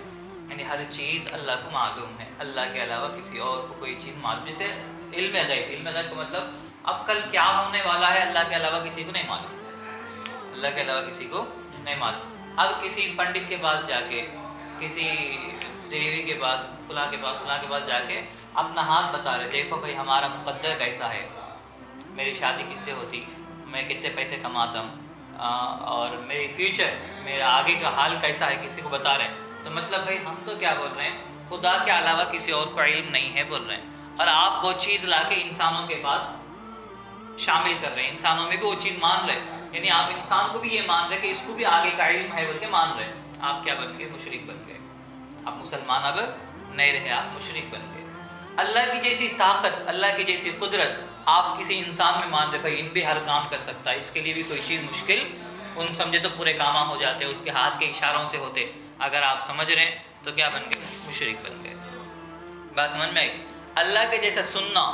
یعنی ہر چیز اللہ کو معلوم ہے، اللہ کے علاوہ کسی اور کو کوئی چیز معلوم، جیسے علم غیب کا مطلب اب کل کیا ہونے والا ہے اللہ کے علاوہ کسی کو نہیں معلوم، اللہ کے علاوہ کسی کو نہیں معلوم۔ اب کسی پنڈت کے پاس جا کے، کسی دیوی کے پاس، فلاں کے پاس، فلاں کے پاس جا کے اپنا ہاتھ بتا رہے، دیکھو بھائی ہمارا مقدر کیسا ہے، میری شادی کس سے ہوتی، میں کتنے پیسے کماتا ہوں، اور میری فیوچر، میرا آگے کا حال کیسا ہے، کسی کو بتا رہے ہیں۔ تو مطلب بھائی ہم تو کیا بول رہے ہیں، خدا کے علاوہ کسی اور کو علم نہیں ہے بول رہے ہیں، اور آپ وہ چیز لا کے انسانوں کے پاس شامل کر رہے ہیں، انسانوں میں بھی وہ چیز مان رہے ہیں، یعنی آپ انسان کو بھی یہ مان رہے کہ اس کو بھی آگے کا علم ہے بول کے مان رہے ہیں۔ آپ کیا بن گئے؟ مشرک بن گئے۔ آپ مسلمان اب نہیں رہے، آپ مشرک بن گئے۔ اللہ کی جیسی طاقت، اللہ کی جیسی قدرت آپ کسی انسان میں مان رہے، بھائی ان بھی ہر کام کر سکتا ہے، اس کے لیے بھی کوئی چیز مشکل ان سمجھے تو پورے کام ہو جاتے، اس کے ہاتھ کے اشاروں سے ہوتے۔ اگر آپ سمجھ رہے ہیں تو کیا بن گئے؟ مشرک بن گئے۔ بات سمجھ میں آئی؟ اللہ کے جیسا سننا،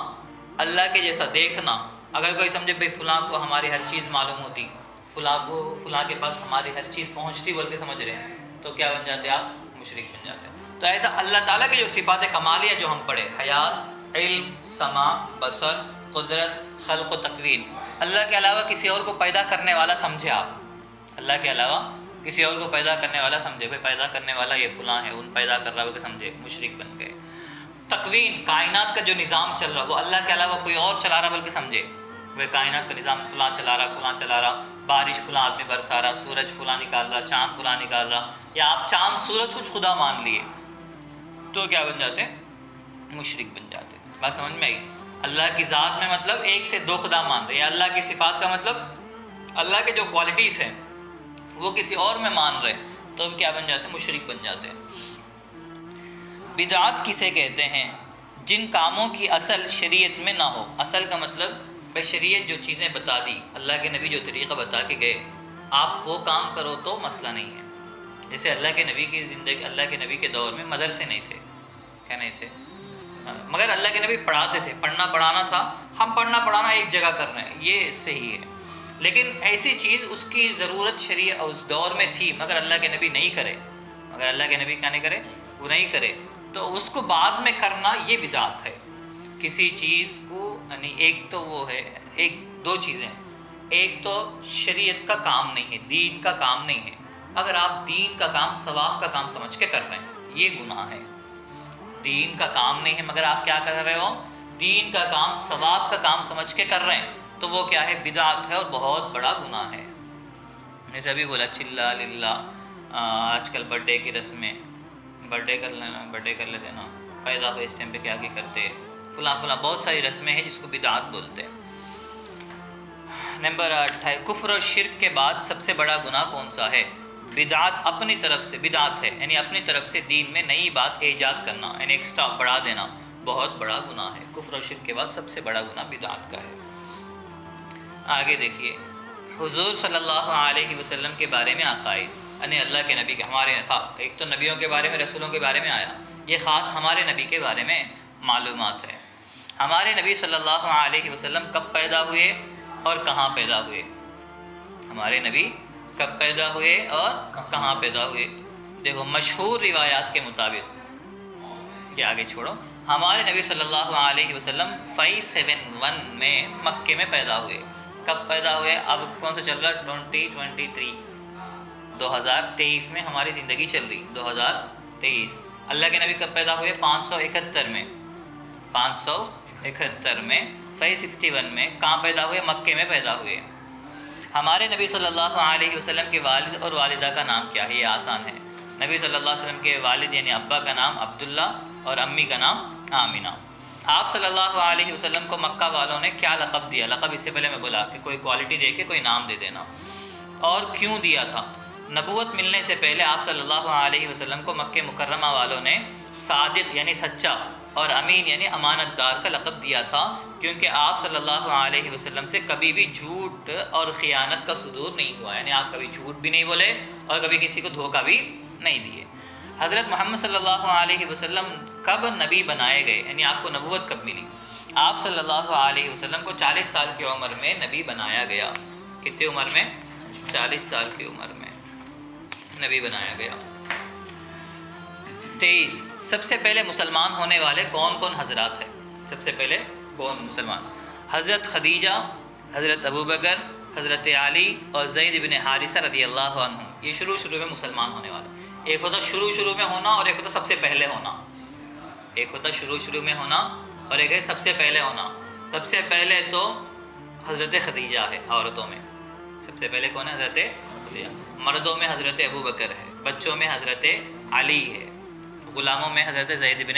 اللہ کے جیسا دیکھنا، اگر کوئی سمجھے بھائی فلاں کو ہماری ہر چیز معلوم ہوتی، فلاں کے پاس ہماری ہر چیز پہنچتی بول کے سمجھ رہے ہیں، تو کیا بن جاتے؟ آپ مشرک بن جاتے ہیں۔ تو ایسا اللہ تعالیٰ کے جو صفات کمالیہ جو ہم پڑھے، حیات، علم، سماع، بصر، قدرت، خلق و تکوین، اللہ کے علاوہ کسی اور کو پیدا کرنے والا سمجھے آپ، اللہ کے علاوہ کسی اور کو پیدا کرنے والا سمجھے، بھائی پیدا کرنے والا یہ فلاں ہے، ان پیدا کر رہا بول کے سمجھے، مشرک بن گئے۔ تکوین، کائنات کا جو نظام چل رہا وہ اللہ کے علاوہ کوئی اور چلا رہا بول کے سمجھے، وہ کائنات کا نظام فلاں چلا رہا، فلاں چلا رہا، بارش فلاں آدمی برسا رہا، سورج فلاں نکال رہا، چاند فلاں نکال رہا، یا آپ چاند سورج کچھ خدا مان لیے، تو کیا بن جاتے؟ مشرک بن جاتے۔ بات سمجھ میں آئی؟ اللہ کی ذات میں مطلب ایک سے دو خدا مان رہے، یا اللہ کی صفات کا مطلب اللہ کے جو کوالٹیز ہیں وہ کسی اور میں مان رہے، تو کیا بن جاتے؟ مشرک بن جاتے ہیں۔ بدعات کسے کہتے ہیں؟ جن کاموں کی اصل شریعت میں نہ ہو۔ اصل کا مطلب بھائی شریعت جو چیزیں بتا دی، اللہ کے نبی جو طریقہ بتا کے گئے، آپ وہ کام کرو تو مسئلہ نہیں ہے۔ جیسے اللہ کے نبی کی زندگی، اللہ کے نبی کے دور میں مدرسے نہیں تھے، کیا نہیں تھے، مگر اللہ کے نبی پڑھاتے تھے، پڑھنا پڑھانا تھا، ہم پڑھنا پڑھانا ایک جگہ کر رہے ہیں، یہ صحیح ہے، لیکن ایسی چیز اس کی ضرورت شریعت اس دور میں تھی، مگر اللہ کے نبی نہیں کرے، مگر اللہ کے نبی کیا نہیں کرے؟ وہ نہیں کرے، تو اس کو بعد میں کرنا یہ بدعت ہے۔ کسی چیز کو یعنی ایک تو وہ ہے، ایک دو چیزیں، ایک تو شریعت کا کام نہیں ہے، دین کا کام نہیں ہے، اگر آپ دین کا کام ثواب کا کام سمجھ کے کر رہے ہیں یہ گناہ ہے۔ دین کا کام نہیں ہے مگر آپ کیا کر رہے ہو؟ دین کا کام ثواب کا کام سمجھ کے کر رہے ہیں، تو وہ کیا ہے؟ بدعت ہے اور بہت بڑا گناہ ہے۔ جیسے ابھی بولا چلا للہ، آج کل برتھ ڈے کی رسمیں، برتھ ڈے کر لینا، برتھ ڈے کر لیتے نا، پیدا ہوئے اس ٹائم پہ کیا کرتے، فلاں فلاں بہت ساری رسمیں ہیں جس کو بدعت بولتے ہیں۔ نمبر 28، کفر اور شرک کے بعد سب سے بڑا گناہ کون سا ہے؟ بدعت اپنی طرف سے، بدعت ہے یعنی اپنی طرف سے دین میں نئی بات ایجاد کرنا، یعنی ایکسٹرا بڑھا دینا، بہت بڑا گناہ ہے۔ کفر اور شرک کے بعد سب سے بڑا گناہ بدعت کا ہے۔ آگے دیکھیے، حضور صلی اللہ علیہ وسلم کے بارے میں عقائد، یعنی اللہ کے نبی کے، ہمارے ایک تو نبیوں کے بارے میں، رسولوں کے بارے میں آیا، یہ خاص ہمارے نبی کے بارے میں معلومات ہے۔ ہمارے نبی صلی اللہ علیہ وسلم کب پیدا ہوئے اور کہاں پیدا ہوئے؟ ہمارے نبی کب پیدا ہوئے اور کہاں پیدا ہوئے؟ دیکھو مشہور روایات کے مطابق، یہ آگے چھوڑو، ہمارے نبی صلی اللہ علیہ وسلم 571 میں مکے میں پیدا ہوئے۔ کب پیدا ہوئے؟ اب کون سا چل رہا؟ 2023، 2023 میں ہماری زندگی چل رہی، 2023۔ اللہ کے نبی کب پیدا ہوئے؟ 571 میں، 571 میں، 561 میں۔ کہاں پیدا ہوئے؟ مکے میں پیدا ہوئے۔ ہمارے نبی صلی اللہ علیہ وسلم کے والد اور والدہ کا نام کیا ہے؟ یہ آسان ہے، نبی صلی اللہ علیہ وسلم کے والد یعنی ابا کا نام عبداللہ اور امی کا نام آمینہ۔ آپ صلی اللہ علیہ وسلم کو مکہ والوں نے کیا لقب دیا؟ لقب اس سے پہلے میں بولا کہ کوئی کوالٹی دے کے کوئی نام دے دینا، اور کیوں دیا تھا؟ نبوت ملنے سے پہلے آپ صلی اللہ علیہ وسلم کو مکہ مکرمہ والوں نے صادق یعنی سچا اور امین یعنی امانت دار کا لقب دیا تھا، کیونکہ آپ صلی اللہ علیہ وسلم سے کبھی بھی جھوٹ اور خیانت کا صدور نہیں ہوا، یعنی آپ کبھی جھوٹ بھی نہیں بولے اور کبھی کسی کو دھوکہ بھی نہیں دیے۔ حضرت محمد صلی اللہ علیہ وسلم کب نبی بنائے گئے، یعنی آپ کو نبوت کب ملی؟ آپ صلی اللہ علیہ وسلم کو 40 سال کی عمر میں نبی بنایا گیا۔ کتنی عمر میں؟ 40 سال کی عمر میں نبی بنایا گیا۔ 23، سب سے پہلے مسلمان ہونے والے کون کون حضرات ہیں؟ سب سے پہلے کون مسلمان؟ حضرت خدیجہ، حضرت ابو بکر، حضرت علی اور زید بن حارثہ رضی اللہ عنہ، یہ شروع میں مسلمان ہونے والے۔ ایک ہوتا شروع میں ہونا اور ایک ہوتا سب سے پہلے ہونا۔ ایک ہوتا شروع میں ہونا اور ایک ہے سب سے پہلے ہونا۔ سب سے پہلے تو حضرت خدیجہ ہے عورتوں میں، سب سے پہلے کون ہے؟ حضرت خدیجہ۔ مردوں میں حضرت ابو بکر ہے، بچوں میں حضرت علی ہے، غلاموں میں حضرت زید بن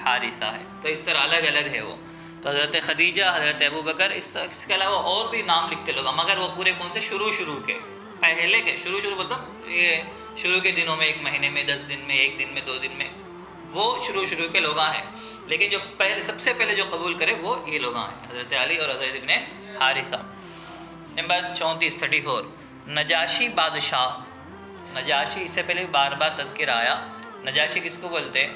حارثہ ہے۔ تو اس طرح الگ الگ ہے وہ۔ تو حضرت خدیجہ، حضرت ابو بکر، اس کے علاوہ اور بھی نام لکھتے لوگ، مگر وہ پورے کون سے؟ شروع کے، پہلے کے، شروع مطلب یہ شروع کے دنوں میں، ایک مہینے میں، 10 دن میں، ایک دن میں، 2 دن میں، وہ شروع کے لوگ ہیں۔ لیکن جو پہلے سب سے پہلے جو قبول کرے وہ یہ لوگ ہیں، حضرت علی اور حضرت ابن حارثہ۔ نمبر 34 نجاشی بادشاہ۔ نجاشی، اس سے پہلے بار بار تذکر آیا، نجاشی کس کو بولتے؟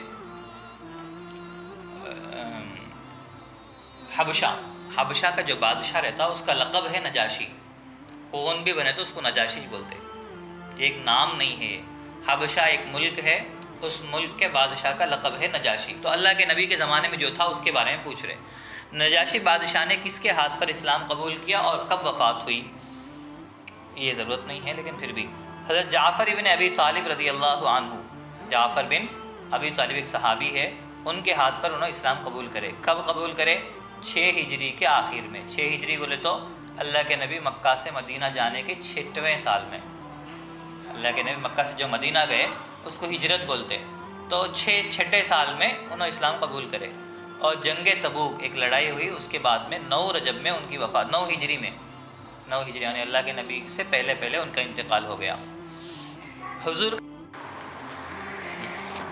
حبشہ کا جو بادشاہ رہتا اس کا لقب ہے نجاشی۔ کون بھی بنے تو اس کو نجاشی بولتے، یہ ایک نام نہیں ہے۔ حبشہ ایک ملک ہے، اس ملک کے بادشاہ کا لقب ہے نجاشی۔ تو اللہ کے نبی کے زمانے میں جو تھا اس کے بارے میں پوچھ رہے۔ نجاشی بادشاہ نے کس کے ہاتھ پر اسلام قبول کیا اور کب وفات ہوئی؟ یہ ضرورت نہیں ہے لیکن پھر بھی حضرت جعفر بن ابی طالب رضی اللہ عنہ، جعفر بن ابی طالب ایک صحابی ہے، ان کے ہاتھ پر انہوں اسلام قبول کرے۔ کب قبول کرے؟ 6 ہجری کے آخر میں۔ 6 ہجری بولے تو اللہ کے نبی مکہ سے مدینہ جانے کے 6ویں سال میں۔ اللہ کے نبی مکہ سے جو مدینہ گئے اس کو ہجرت بولتے۔ تو 6 سال میں انہوں اسلام قبول کرے، اور جنگ تبوک ایک لڑائی ہوئی، اس کے بعد میں 9 رجب میں ان کی وفات، 9 ہجری میں، 9 ہجری یعنی اللہ کے نبی سے پہلے ان کا انتقال ہو گیا۔ حضور،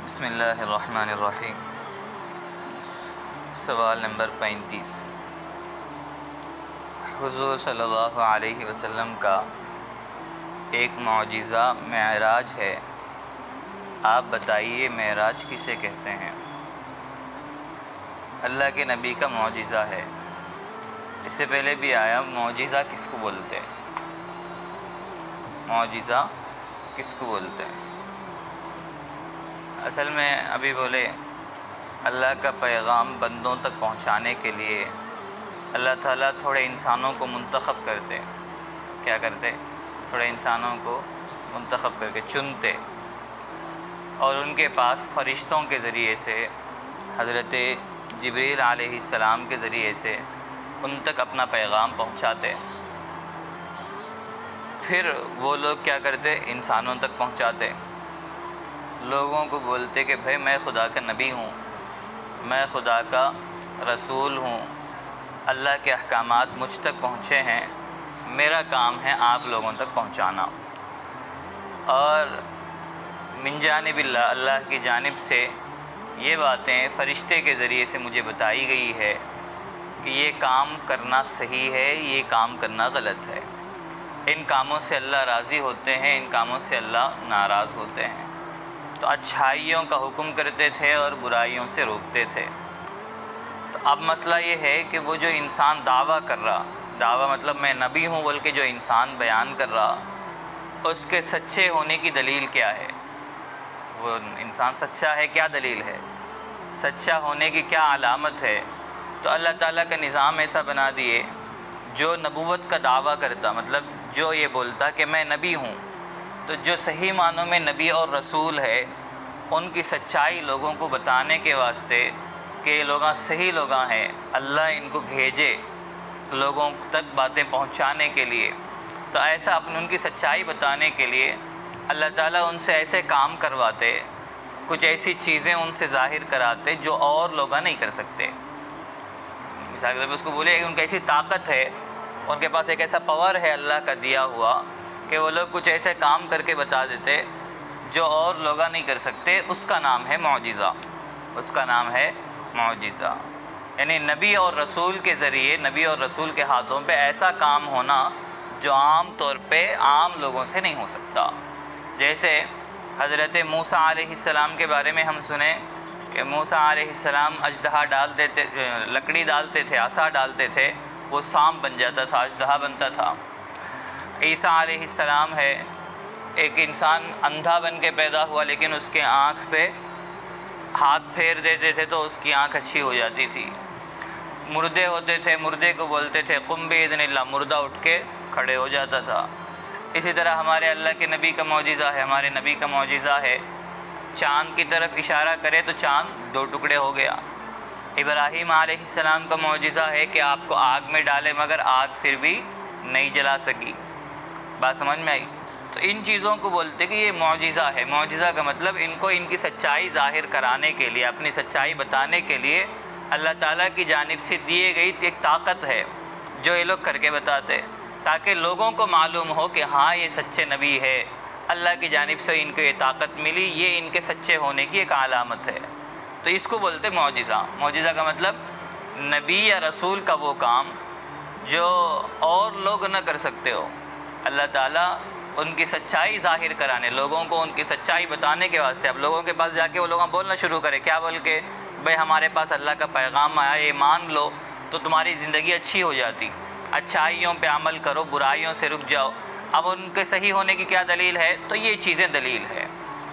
بسم اللہ الرحمن الرحیم۔ سوال نمبر 35، حضور صلی اللہ علیہ وسلم کا ایک معجزہ معراج ہے، آپ بتائیے معراج کسے کہتے ہیں؟ اللہ کے نبی کا معجزہ ہے۔ اس سے پہلے بھی آیا، معجزہ کس کو بولتے ہیں؟ معجزہ کس کو بولتے ہیں؟ اصل میں ابھی بولے اللہ کا پیغام بندوں تک پہنچانے کے لیے اللہ تعالیٰ تھوڑے انسانوں کو منتخب کرتے۔ کیا کرتے؟ تھوڑے انسانوں کو منتخب کر کے چنتے، اور ان کے پاس فرشتوں کے ذریعے سے، حضرت جبریل علیہ السلام کے ذریعے سے ان تک اپنا پیغام پہنچاتے۔ پھر وہ لوگ کیا کرتے؟ انسانوں تک پہنچاتے، لوگوں کو بولتے کہ بھائی میں خدا کا نبی ہوں، میں خدا کا رسول ہوں، اللہ کے احکامات مجھ تک پہنچے ہیں، میرا کام ہے آپ لوگوں تک پہنچانا۔ اور من جانب اللہ، اللہ کی جانب سے یہ باتیں فرشتے کے ذریعے سے مجھے بتائی گئی ہے کہ یہ کام کرنا صحیح ہے، یہ کام کرنا غلط ہے، ان کاموں سے اللہ راضی ہوتے ہیں، ان کاموں سے اللہ ناراض ہوتے ہیں۔ تو اچھائیوں کا حکم کرتے تھے اور برائیوں سے روکتے تھے۔ تو اب مسئلہ یہ ہے کہ وہ جو انسان دعویٰ کر رہا، دعویٰ مطلب میں نبی ہوں بول کے جو انسان بیان کر رہا، اس کے سچے ہونے کی دلیل کیا ہے؟ وہ انسان سچا ہے، کیا دلیل ہے؟ سچا ہونے کی کیا علامت ہے؟ تو اللہ تعالیٰ کا نظام ایسا بنا دیے، جو نبوت کا دعویٰ کرتا، مطلب جو یہ بولتا کہ میں نبی ہوں، تو جو صحیح معنوں میں نبی اور رسول ہے، ان کی سچائی لوگوں کو بتانے کے واسطے کہ یہ لوگ صحیح لوگ ہیں، اللہ ان کو بھیجے لوگوں تک باتیں پہنچانے کے لیے۔ تو ایسا ان کی سچائی بتانے کے لیے اللہ تعالیٰ ان سے ایسے کام کرواتے، کچھ ایسی چیزیں ان سے ظاہر کراتے جو اور لوگ نہیں کر سکتے۔ مثال کے طور پہ اس کو بولے کہ ان کی ایسی طاقت ہے، ان کے پاس ایک ایسا پاور ہے اللہ کا دیا ہوا کہ وہ لوگ کچھ ایسے کام کر کے بتا دیتے جو اور لوگ نہیں کر سکتے، اس کا نام ہے معجزہ، اس کا نام ہے معجزہ۔ یعنی نبی اور رسول کے ذریعے، نبی اور رسول کے ہاتھوں پہ ایسا کام ہونا جو عام طور پہ عام لوگوں سے نہیں ہو سکتا۔ جیسے حضرت موسیٰ علیہ السلام کے بارے میں ہم سنیں کہ موسیٰ علیہ السلام اژدہا ڈال دیتے، لکڑی ڈالتے تھے، عصا ڈالتے تھے، وہ سانپ بن جاتا تھا، اژدہا بنتا تھا۔ عیسیٰ علیہ السلام ہے، ایک انسان اندھا بن کے پیدا ہوا، لیکن اس کے آنکھ پہ ہاتھ پھیر دیتے تھے تو اس کی آنکھ اچھی ہو جاتی تھی۔ مردے ہوتے تھے مردے کو بولتے تھے قم بإذن اللہ، مردہ اٹھ کے کھڑے ہو جاتا تھا۔ اسی طرح ہمارے اللہ کے نبی کا معجزہ ہے، ہمارے نبی کا معجزہ ہے چاند کی طرف اشارہ کرے تو چاند 2 ٹکڑے ہو گیا۔ ابراہیم علیہ السلام کا معجزہ ہے کہ آپ کو آگ میں ڈالے مگر آگ پھر بھی نہیں جلا سکی۔ بات سمجھ میں آئی؟ تو ان چیزوں کو بولتے کہ یہ معجزہ ہے۔ معجزہ کا مطلب ان کو ان کی سچائی ظاہر کرانے کے لیے، اپنی سچائی بتانے کے لیے اللہ تعالیٰ کی جانب سے دیے گئی ایک طاقت ہے جو یہ لوگ کر کے بتاتے، تاکہ لوگوں کو معلوم ہو کہ ہاں یہ سچے نبی ہے، اللہ کی جانب سے ان کو یہ طاقت ملی، یہ ان کے سچے ہونے کی ایک علامت ہے۔ تو اس کو بولتے معجزہ۔ معجزہ کا مطلب نبی یا رسول کا وہ کام جو اور لوگ نہ کر سکتے ہو، اللہ تعالیٰ ان کی سچائی ظاہر کرانے، لوگوں کو ان کی سچائی بتانے کے واسطے اب لوگوں کے پاس جا کے وہ لوگ بولنا شروع کرے، کیا بول کے؟ بھئی ہمارے پاس اللہ کا پیغام آیا، یہ مان لو تو تمہاری زندگی اچھی ہو جاتی، اچھائیوں پہ عمل کرو، برائیوں سے رک جاؤ۔ اب ان کے صحیح ہونے کی کیا دلیل ہے؟ تو یہ چیزیں دلیل ہے۔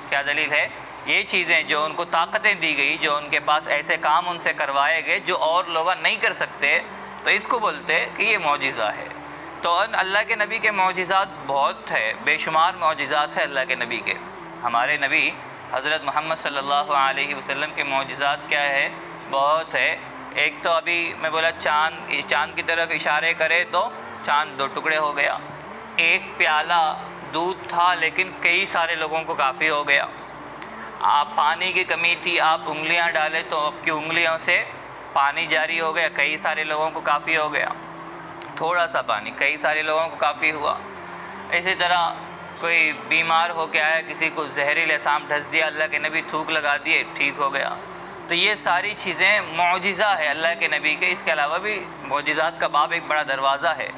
کیا دلیل ہے؟ یہ چیزیں جو ان کو طاقتیں دی گئی، جو ان کے پاس ایسے کام ان سے کروائے گئے جو اور لوگ نہیں کر سکتے، تو اس کو بولتے کہ یہ معجزہ ہے۔ تو اللہ کے نبی کے معجزات بہت ہے، بے شمار معجزات ہیں اللہ کے نبی کے۔ ہمارے نبی حضرت محمد صلی اللہ علیہ وسلم کے معجزات کیا ہے؟ بہت ہے۔ ایک تو ابھی میں بولا چاند کی طرف اشارے کرے تو چاند 2 ٹکڑے ہو گیا۔ ایک پیالہ دودھ تھا لیکن کئی سارے لوگوں کو کافی ہو گیا۔ آپ پانی کی کمی تھی، آپ انگلیاں ڈالے تو آپ کی انگلیوں سے پانی جاری ہو گیا، کئی سارے لوگوں کو کافی ہو گیا۔ تھوڑا سا پانی کئی سارے لوگوں کو کافی ہوا۔ اسی طرح کوئی بیمار ہو کے آیا، کسی کو زہریلا سانپ ڈھس دیا، اللہ کے نبی تھوک لگا دیے، ٹھیک ہو گیا۔ تو یہ ساری چیزیں معجزہ ہے اللہ کے نبی کے۔ اس کے علاوہ بھی معجزات کا باب ایک بڑا دروازہ ہے۔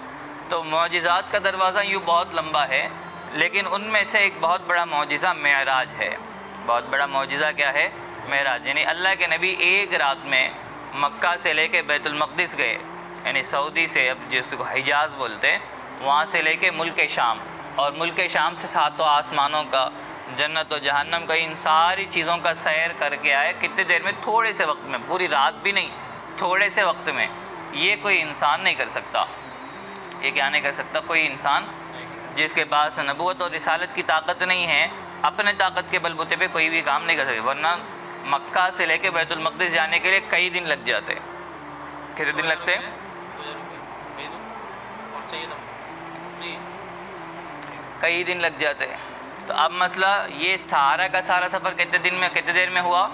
تو معجزات کا دروازہ یوں بہت لمبا ہے، لیکن ان میں سے ایک بہت بڑا معجزہ معراج ہے۔ بہت بڑا معجزہ کیا ہے؟ معراج، یعنی اللہ کے نبی ایک رات میں مکہ سے لے کے بیت المقدس گئے، یعنی سعودی سے، اب جس کو حجاز بولتے ہیں، وہاں سے لے کے ملک شام، اور ملک شام سے 7 آسمانوں کا، جنت و جہنم کا، ان ساری چیزوں کا سیر کر کے آئے۔ کتنے دیر میں؟ تھوڑے سے وقت میں، پوری رات بھی نہیں، تھوڑے سے وقت میں۔ یہ کوئی انسان نہیں کر سکتا۔ یہ کیا نہیں کر سکتا؟ کوئی انسان جس کے پاس نبوت اور رسالت کی طاقت نہیں ہے، اپنے طاقت کے بل بوتے پہ کوئی بھی کام نہیں کر سکتا، ورنہ مکہ سے لے کے بیت المقدس جانے کے لیے کئی دن لگ جاتے۔ کتنے دن لگتے؟ کئی دن لگ جاتے ہیں۔ تو اب مسئلہ یہ سارا کا سارا سفر کتنے دن میں، کتنے دیر میں ہوا؟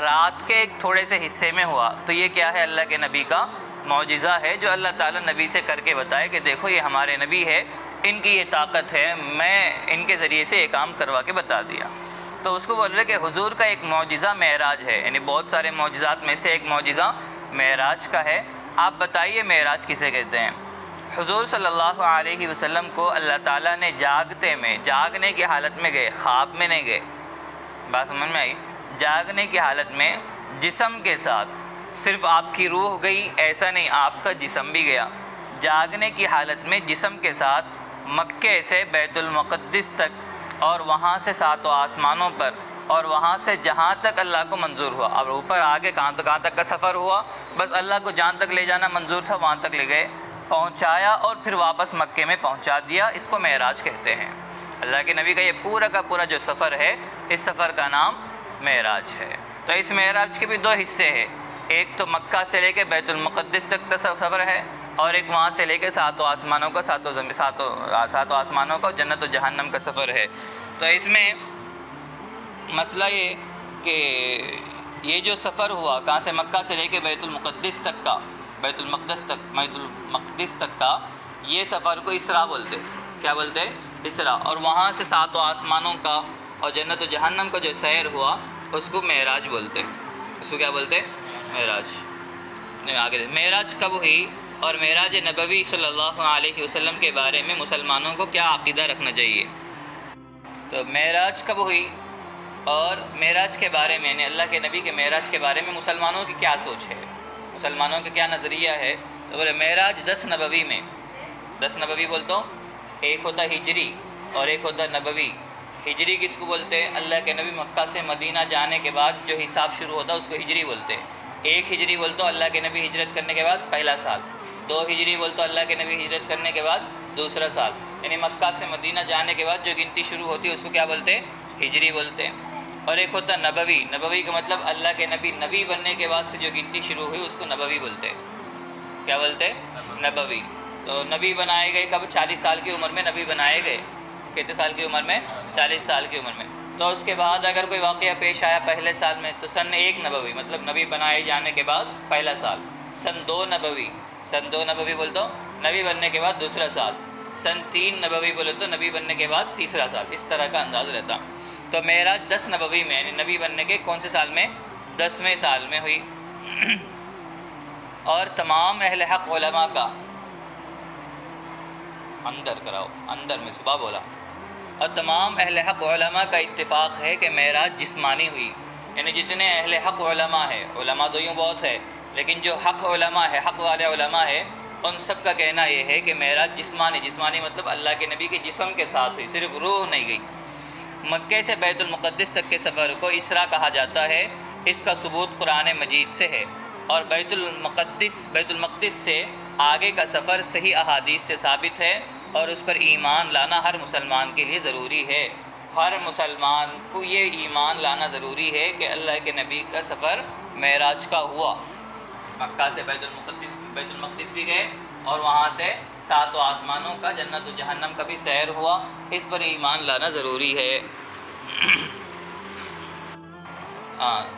رات کے ایک تھوڑے سے حصے میں ہوا۔ تو یہ کیا ہے؟ اللہ کے نبی کا معجزہ ہے جو اللہ تعالیٰ نبی سے کر کے بتائے کہ دیکھو یہ ہمارے نبی ہے، ان کی یہ طاقت ہے، میں ان کے ذریعے سے یہ کام کروا کے بتا دیا۔ تو اس کو بول رہے کہ حضور کا ایک معجزہ معراج ہے، یعنی بہت سارے معجزات میں سے ایک معجزہ معراج کا ہے۔ آپ بتائیے معراج کسے کہتے ہیں؟ حضور صلی اللہ علیہ وسلم کو اللہ تعالیٰ نے جاگنے کی حالت میں گئے، خواب میں نہیں گئے۔ بات سمجھ میں آئی؟ جاگنے کی حالت میں جسم کے ساتھ، صرف آپ کی روح گئی ایسا نہیں، آپ کا جسم بھی گیا۔ جاگنے کی حالت میں جسم کے ساتھ مکے سے بیت المقدس تک، اور وہاں سے 7 آسمانوں پر، اور وہاں سے جہاں تک اللہ کو منظور ہوا۔ اب اوپر آگے کہاں تک کا سفر ہوا، بس اللہ کو جہاں تک لے جانا منظور تھا وہاں تک لے گئے، پہنچایا اور پھر واپس مکے میں پہنچا دیا۔ اس کو معراج کہتے ہیں۔ اللہ کے نبی کا یہ پورا کا پورا جو سفر ہے، اس سفر کا نام معراج ہے۔ تو اس معراج کے بھی 2 حصے ہیں، ایک تو مکہ سے لے کے بیت المقدس تک کا سفر ہے، اور ایک وہاں سے لے کے 7 آسمانوں کا، 7 آسمانوں کا جنت و جہنم کا سفر ہے۔ تو اس میں مسئلہ یہ کہ یہ جو سفر ہوا کہاں سے، مکہ سے لے کے بیت المقدس تک کا، بیت المقدس تک کا، یہ سفر کو اسراء بولتے۔ کیا بولتے؟ اسراء۔ اور وہاں سے 7 آسمانوں کا اور جنت و جہنم کا جو سیر ہوا اس کو معراج بولتے۔ اس کو کیا بولتے؟ معراج۔ آگے معراج کب ہوئی اور معراج نبوی صلی اللہ علیہ وسلم کے بارے میں مسلمانوں کو کیا عقیدہ رکھنا چاہیے؟ تو معراج کب ہوئی اور معراج کے بارے میں، یعنی اللہ کے نبی کے معراج کے بارے میں مسلمانوں کی کیا سوچ ہے، مسلمانوں کا کیا نظریہ ہے؟ تو بولے معراج 10 نبوی میں، 10 نبوی بولتا ہوں، ایک ہوتا ہجری اور ایک ہوتا نبوی۔ ہجری کس کو بولتے ہیں؟ اللہ کے نبی مکہ سے مدینہ جانے کے بعد جو حساب شروع ہوتا ہے اس کو ہجری بولتے ہیں۔ 1 ہجری بول تو اللہ کے نبی ہجرت کرنے کے بعد پہلا سال، 2 ہجری بول تو اللہ کے نبی ہجرت کرنے کے بعد دوسرا سال، یعنی مکہ سے مدینہ جانے کے بعد جو گنتی شروع ہوتی ہے اس کو کیا بولتے ہیں؟ ہجری بولتے ہیں۔ اور ایک ہوتا نبوی، نبوی کا مطلب اللہ کے نبی بننے کے بعد سے جو گنتی شروع ہوئی اس کو نبوی بولتے ہیں۔ کیا بولتے ہیں؟ نبوی۔ تو نبی بنائے گئے کب؟ 40 سال کی عمر میں نبی بنائے گئے۔ کتنے سال کی عمر میں؟ 40 سال کی عمر میں۔ تو اس کے بعد اگر کوئی واقعہ پیش آیا پہلے سال میں تو سن 1 نبوی، مطلب نبی بنائے جانے کے بعد پہلا سال۔ سن 2 نبوی، سن 2 نبوی بول تو نبی بننے کے بعد دوسرا سال۔ سن 3 نبوی بولے تو نبی بننے کے بعد تیسرا سال۔ اس طرح کا انداز رہتا۔ تو معراج 10 نبوی میں، یعنی نبی بننے کے کون سے سال میں؟ 10ویں سال میں ہوئی۔ اور تمام اہل حق علماء کا اندر کراؤ، اندر میں صبح بولا، اور تمام اہل حق علماء کا اتفاق ہے کہ معراج جسمانی ہوئی، یعنی جتنے اہل حق علماء ہے، علماء تو یوں بہت ہے لیکن جو حق علماء ہے، حق والے علماء ہے، ان سب کا کہنا یہ ہے کہ معراج جسمانی مطلب اللہ کے نبی کے جسم کے ساتھ ہوئی، صرف روح نہیں گئی۔ مکے سے بیت المقدس تک کے سفر کو اسرا کہا جاتا ہے، اس کا ثبوت قرآن مجید سے ہے، اور بیت المقدس سے آگے کا سفر صحیح احادیث سے ثابت ہے، اور اس پر ایمان لانا ہر مسلمان کے لیے ضروری ہے۔ ہر مسلمان کو یہ ایمان لانا ضروری ہے کہ اللہ کے نبی کا سفر معراج کا ہوا، مکہ سے بیت المقدس بھی گئے، اور وہاں سے 7 آسمانوں کا، جنت و جہنم کا بھی سیر ہوا، اس پر ایمان لانا ضروری ہے۔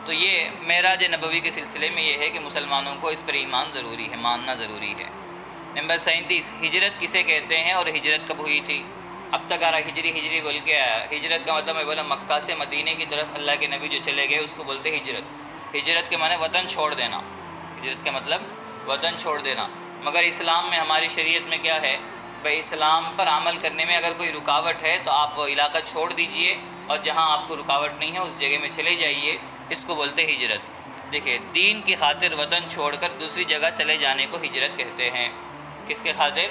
تو یہ معراج نبوی کے سلسلے میں یہ ہے کہ مسلمانوں کو اس پر ایمان ضروری ہے، ماننا ضروری ہے۔ نمبر 37، ہجرت کسے کہتے ہیں اور ہجرت کب ہوئی تھی؟ اب تک آ رہا ہجری بول کے آیا۔ ہجرت کا مطلب میں بولا مکہ سے مدینے کی طرف اللہ کے نبی جو چلے گئے اس کو بولتے ہجرت۔ ہجرت کے معنی وطن چھوڑ دینا، ہجرت کا مطلب وطن چھوڑ دینا۔ مگر اسلام میں، ہماری شریعت میں کیا ہے بھائی، اسلام پر عمل کرنے میں اگر کوئی رکاوٹ ہے تو آپ وہ علاقہ چھوڑ دیجئے، اور جہاں آپ کو رکاوٹ نہیں ہے اس جگہ میں چلے جائیے، اس کو بولتے ہجرت۔ دیکھیے، دین کی خاطر وطن چھوڑ کر دوسری جگہ چلے جانے کو ہجرت کہتے ہیں۔ کس کے خاطر؟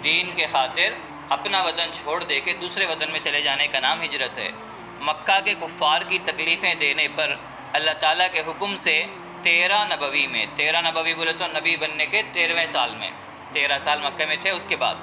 دین کے خاطر اپنا وطن چھوڑ دے کے دوسرے وطن میں چلے جانے کا نام ہجرت ہے۔ مکہ کے کفار کی تکلیفیں دینے پر اللہ تعالیٰ کے حکم سے 13 نبوی میں، 13 نبوی بولے تو نبی بننے کے 13ویں سال میں، 13 سال مکہ میں تھے، اس کے بعد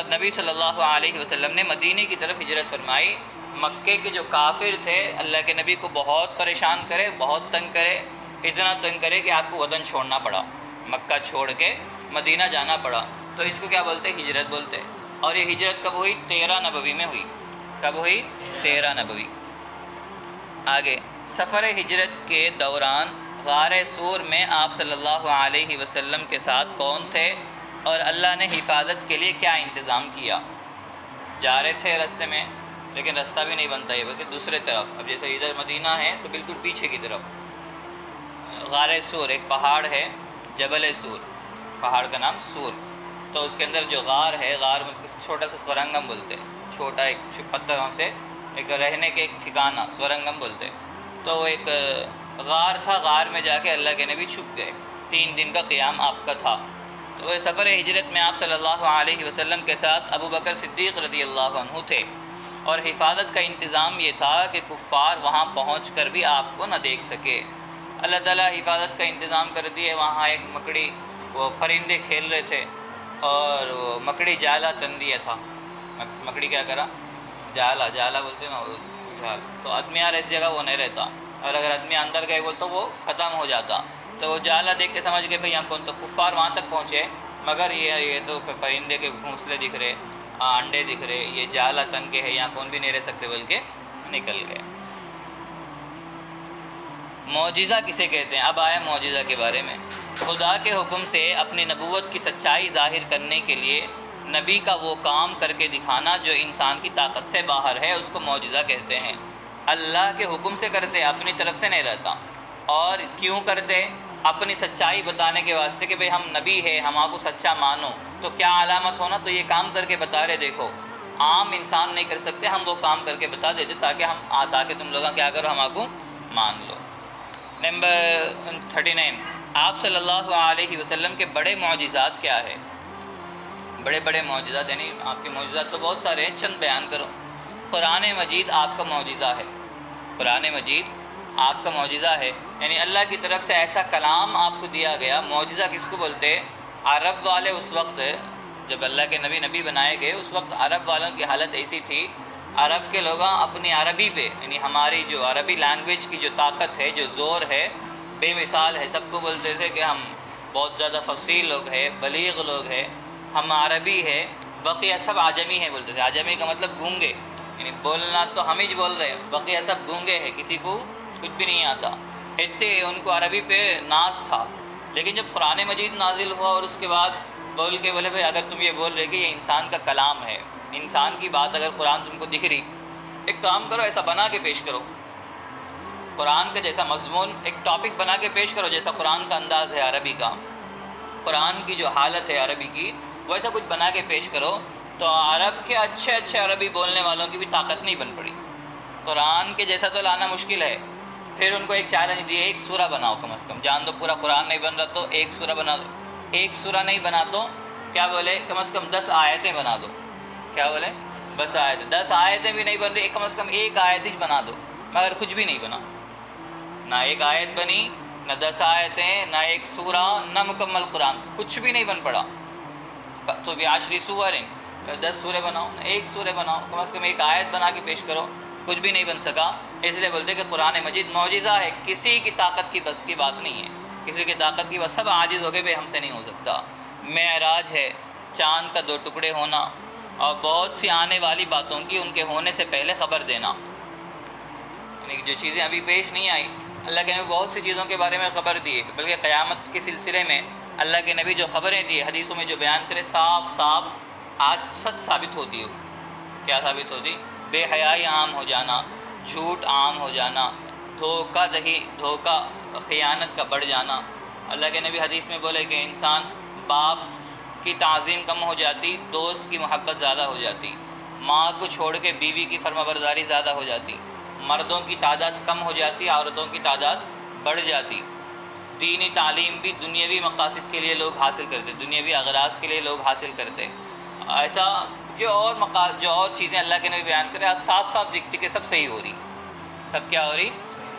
نبی صلی اللہ علیہ وسلم نے مدینے کی طرف ہجرت فرمائی۔ مکے کے جو کافر تھے اللہ کے نبی کو بہت پریشان کرے، بہت تنگ کرے، اتنا تنگ کرے کہ آپ کو وطن چھوڑنا پڑا، مکہ چھوڑ کے مدینہ جانا پڑا، تو اس کو کیا بولتے؟ ہجرت بولتے۔ اور یہ ہجرت کب ہوئی؟ 13 نبوی میں ہوئی۔ کب ہوئی؟ 13 نبوی۔ آگے، سفر ہجرت کے دوران غار سور میں آپ صلی اللہ علیہ وسلم کے ساتھ کون تھے اور اللہ نے حفاظت کے لیے کیا انتظام کیا؟ جا رہے تھے راستے میں، لیکن راستہ بھی نہیں بنتا ہے بلکہ دوسرے طرف، اب جیسے ادھر مدینہ ہے تو بالکل پیچھے کی طرف غار سور، ایک پہاڑ ہے جبل سور، پہاڑ کا نام سور، تو اس کے اندر جو غار ہے، غار میں چھوٹا سا سورنگم بولتے ہیں، چھوٹا ایک پتھروں سے ایک رہنے کے ایک ٹھکانہ سورنگم بولتے ہیں، تو وہ ایک غار تھا، غار میں جا کے اللہ کے نبی چھپ گئے، 3 دن کا قیام آپ کا تھا۔ تو وہ سفر ہجرت میں آپ صلی اللہ علیہ وسلم کے ساتھ ابو بکر صدیق رضی اللہ عنہ تھے، اور حفاظت کا انتظام یہ تھا کہ کفار وہاں پہنچ کر بھی آپ کو نہ دیکھ سکے۔ اللہ تعالیٰ حفاظت کا انتظام کر دیے۔ وہاں ایک مکڑی، وہ پرندے کھیل رہے تھے اور وہ مکڑی جالا تن دیا تھا۔ مکڑی کیا کرا؟ جالا بولتے ہیں نا، وہ جال، تو آدمی یار ایسی جگہ وہ نہیں رہتا، اور اگر آدمی اندر گئے بولتا وہ ختم ہو جاتا، تو وہ جالا دیکھ کے سمجھ گئے بھئی یہاں کون، تو کفار وہاں تک پہنچے، مگر یہ تو پرندے کے گھونسلے دکھ رہے، انڈے دکھ رہے، یہ جالا تن کے ہے، یہاں کون بھی نہیں رہ سکتے، بلکہ نکل گئے۔ معجزہ کسے کہتے ہیں؟ اب آیا معجزہ کے بارے میں۔ خدا کے حکم سے اپنی نبوت کی سچائی ظاہر کرنے کے لیے نبی کا وہ کام کر کے دکھانا جو انسان کی طاقت سے باہر ہے، اس کو معجزہ کہتے ہیں۔ اللہ کے حکم سے کرتے، اپنی طرف سے نہیں رہتا۔ اور کیوں کرتے؟ اپنی سچائی بتانے کے واسطے کہ بھئی ہم نبی ہے، ہم آپ کو سچا مانو، تو کیا علامت ہونا؟ تو یہ کام کر کے بتا رہے، دیکھو عام انسان نہیں کر سکتے، ہم وہ کام کر کے بتا دیتے تاکہ تم لوگوں کیا کرو، ہم آپ کو مان لو۔ نمبر 39، آپ صلی اللہ علیہ وسلم کے بڑے معجزات کیا ہے؟ بڑے بڑے معجزات، یعنی آپ کے معجزات تو بہت سارے ہیں، چند بیان کرو۔ قرآن مجید آپ کا معجزہ ہے، قرآن مجید آپ کا معجزہ ہے، یعنی اللہ کی طرف سے ایسا کلام آپ کو دیا گیا۔ معجزہ کس کو بولتے؟ عرب والے اس وقت جب اللہ کے نبی بنائے گئے، اس وقت عرب والوں کی حالت ایسی تھی، عرب کے لوگ اپنی عربی پہ، یعنی ہماری جو عربی لینگویج کی جو طاقت ہے، جو زور ہے، بے مثال ہے۔ سب کو بولتے تھے کہ ہم بہت زیادہ فصیح لوگ ہیں، بلیغ لوگ ہیں، ہم عربی ہے، بقیہ سب عجمی ہے بولتے تھے۔ عجمی کا مطلب گونگے، یعنی بولنا تو ہم ہی بول رہے ہیں، بقیہ سب گونگے ہیں، کسی کو کچھ بھی نہیں آتا۔ اتنے ان کو عربی پہ ناز تھا۔ لیکن جب قرآن مجید نازل ہوا اور اس کے بعد بول کے بولے بھائی اگر تم یہ بول رہے کہ یہ انسان کا کلام ہے، انسان کی بات اگر قرآن تم کو دکھ رہی، ایک کام کرو، ایسا بنا کے پیش کرو، قرآن کا جیسا مضمون ایک ٹاپک بنا کے پیش کرو، جیسا قرآن کا انداز ہے عربی کا، قرآن کی جو حالت ہے عربی کی، ویسا کچھ بنا کے پیش کرو۔ تو عرب کے اچھے عربی بولنے والوں کی بھی طاقت نہیں بن پڑی۔ قرآن کے جیسا تو لانا مشکل ہے۔ پھر ان کو ایک چیلنج دیا، ایک سورہ بناؤ کم از کم، جان دو پورا قرآن نہیں بن رہا تو ایک سورہ بنا دو۔ ایک سورہ نہیں بنا تو کیا بولے، کم از کم 10 آیتیں بنا دو۔ کیا بولے؟ بس آیتیں، 10 آیتیں بھی نہیں بن رہی، کم از کم ایک آیت ہی بنا دو۔ مگر کچھ بھی نہیں بنا، نہ ایک آیت بنی، نہ 10 آیتیں، نہ ایک سورہ، نہ مکمل قرآن، کچھ بھی نہیں بن پڑا۔ تو بھی عشری سور، 10 سورے بناؤ، ایک سورے بناؤ، کم از کم ایک آیت بنا کے پیش کرو، کچھ بھی نہیں بن سکا۔ اس لیے بولتے کہ قرآن مجید معجزہ ہے، کسی کی طاقت کی بس کی بات نہیں ہے، کسی کی طاقت کی بس، سب عاجز ہو گئے بھائی ہم سے نہیں ہو سکتا۔ معراج ہے، چاند کا 2 ٹکڑے ہونا اور بہت سی آنے والی باتوں کی ان کے ہونے سے پہلے خبر دینا، یعنی جو چیزیں ابھی پیش نہیں آئی، اللہ کے نبی بہت سی چیزوں کے بارے میں خبر دیے، بلکہ قیامت کے سلسلے میں اللہ کے نبی جو خبریں دیے، حدیثوں میں جو بیان کرے، صاف آج سچ ثابت ہوتی ہے۔ کیا ثابت ہوتی؟ بے حیائی عام ہو جانا، جھوٹ عام ہو جانا، دھوکہ خیانت کا بڑھ جانا۔ اللہ کے نبی حدیث میں بولے کہ انسان باپ کی تعظیم کم ہو جاتی، دوست کی محبت زیادہ ہو جاتی، ماں کو چھوڑ کے بیوی کی فرمانبرداری زیادہ ہو جاتی، مردوں کی تعداد کم ہو جاتی، عورتوں کی تعداد بڑھ جاتی، دینی تعلیم بھی دنیاوی مقاصد کے لیے لوگ حاصل کرتے، دنیاوی اغراض کے لیے لوگ حاصل کرتے، ایسا جو اور چیزیں اللہ کے نبی بیان کرے، آج صاف دکھتی کہ سب صحیح ہو رہی، سب کیا ہو رہی۔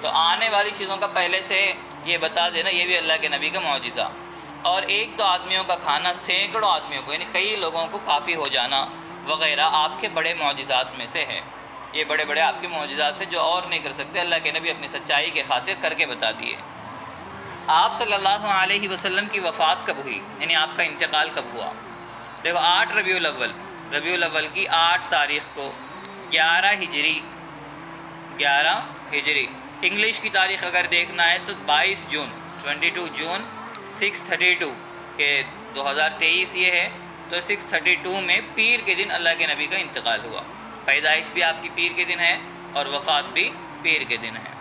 تو آنے والی چیزوں کا پہلے سے یہ بتا دینا، یہ بھی اللہ کے نبی کا معجزہ۔ اور 1-2 آدمیوں کا کھانا سینکڑوں آدمیوں کو، یعنی کئی لوگوں کو کافی ہو جانا وغیرہ آپ کے بڑے معجزات میں سے ہے۔ یہ بڑے آپ کے معجزات ہیں جو اور نہیں کر سکتے، اللہ کے نبی اپنی سچائی کے خاطر کر کے بتا دیے۔ آپ صلی اللہ علیہ وسلم کی وفات کب ہوئی، یعنی آپ کا انتقال کب ہوا؟ دیکھو 8 ربیع الاول کی 8 تاریخ کو 11 ہجری، انگلش کی تاریخ اگر دیکھنا ہے تو 22 جون 632 کہ 2023 یہ ہے، تو 632 میں پیر کے دن اللہ کے نبی کا انتقال ہوا۔ پیدائش بھی آپ کی پیر کے دن ہے اور وفات بھی پیر کے دن ہے۔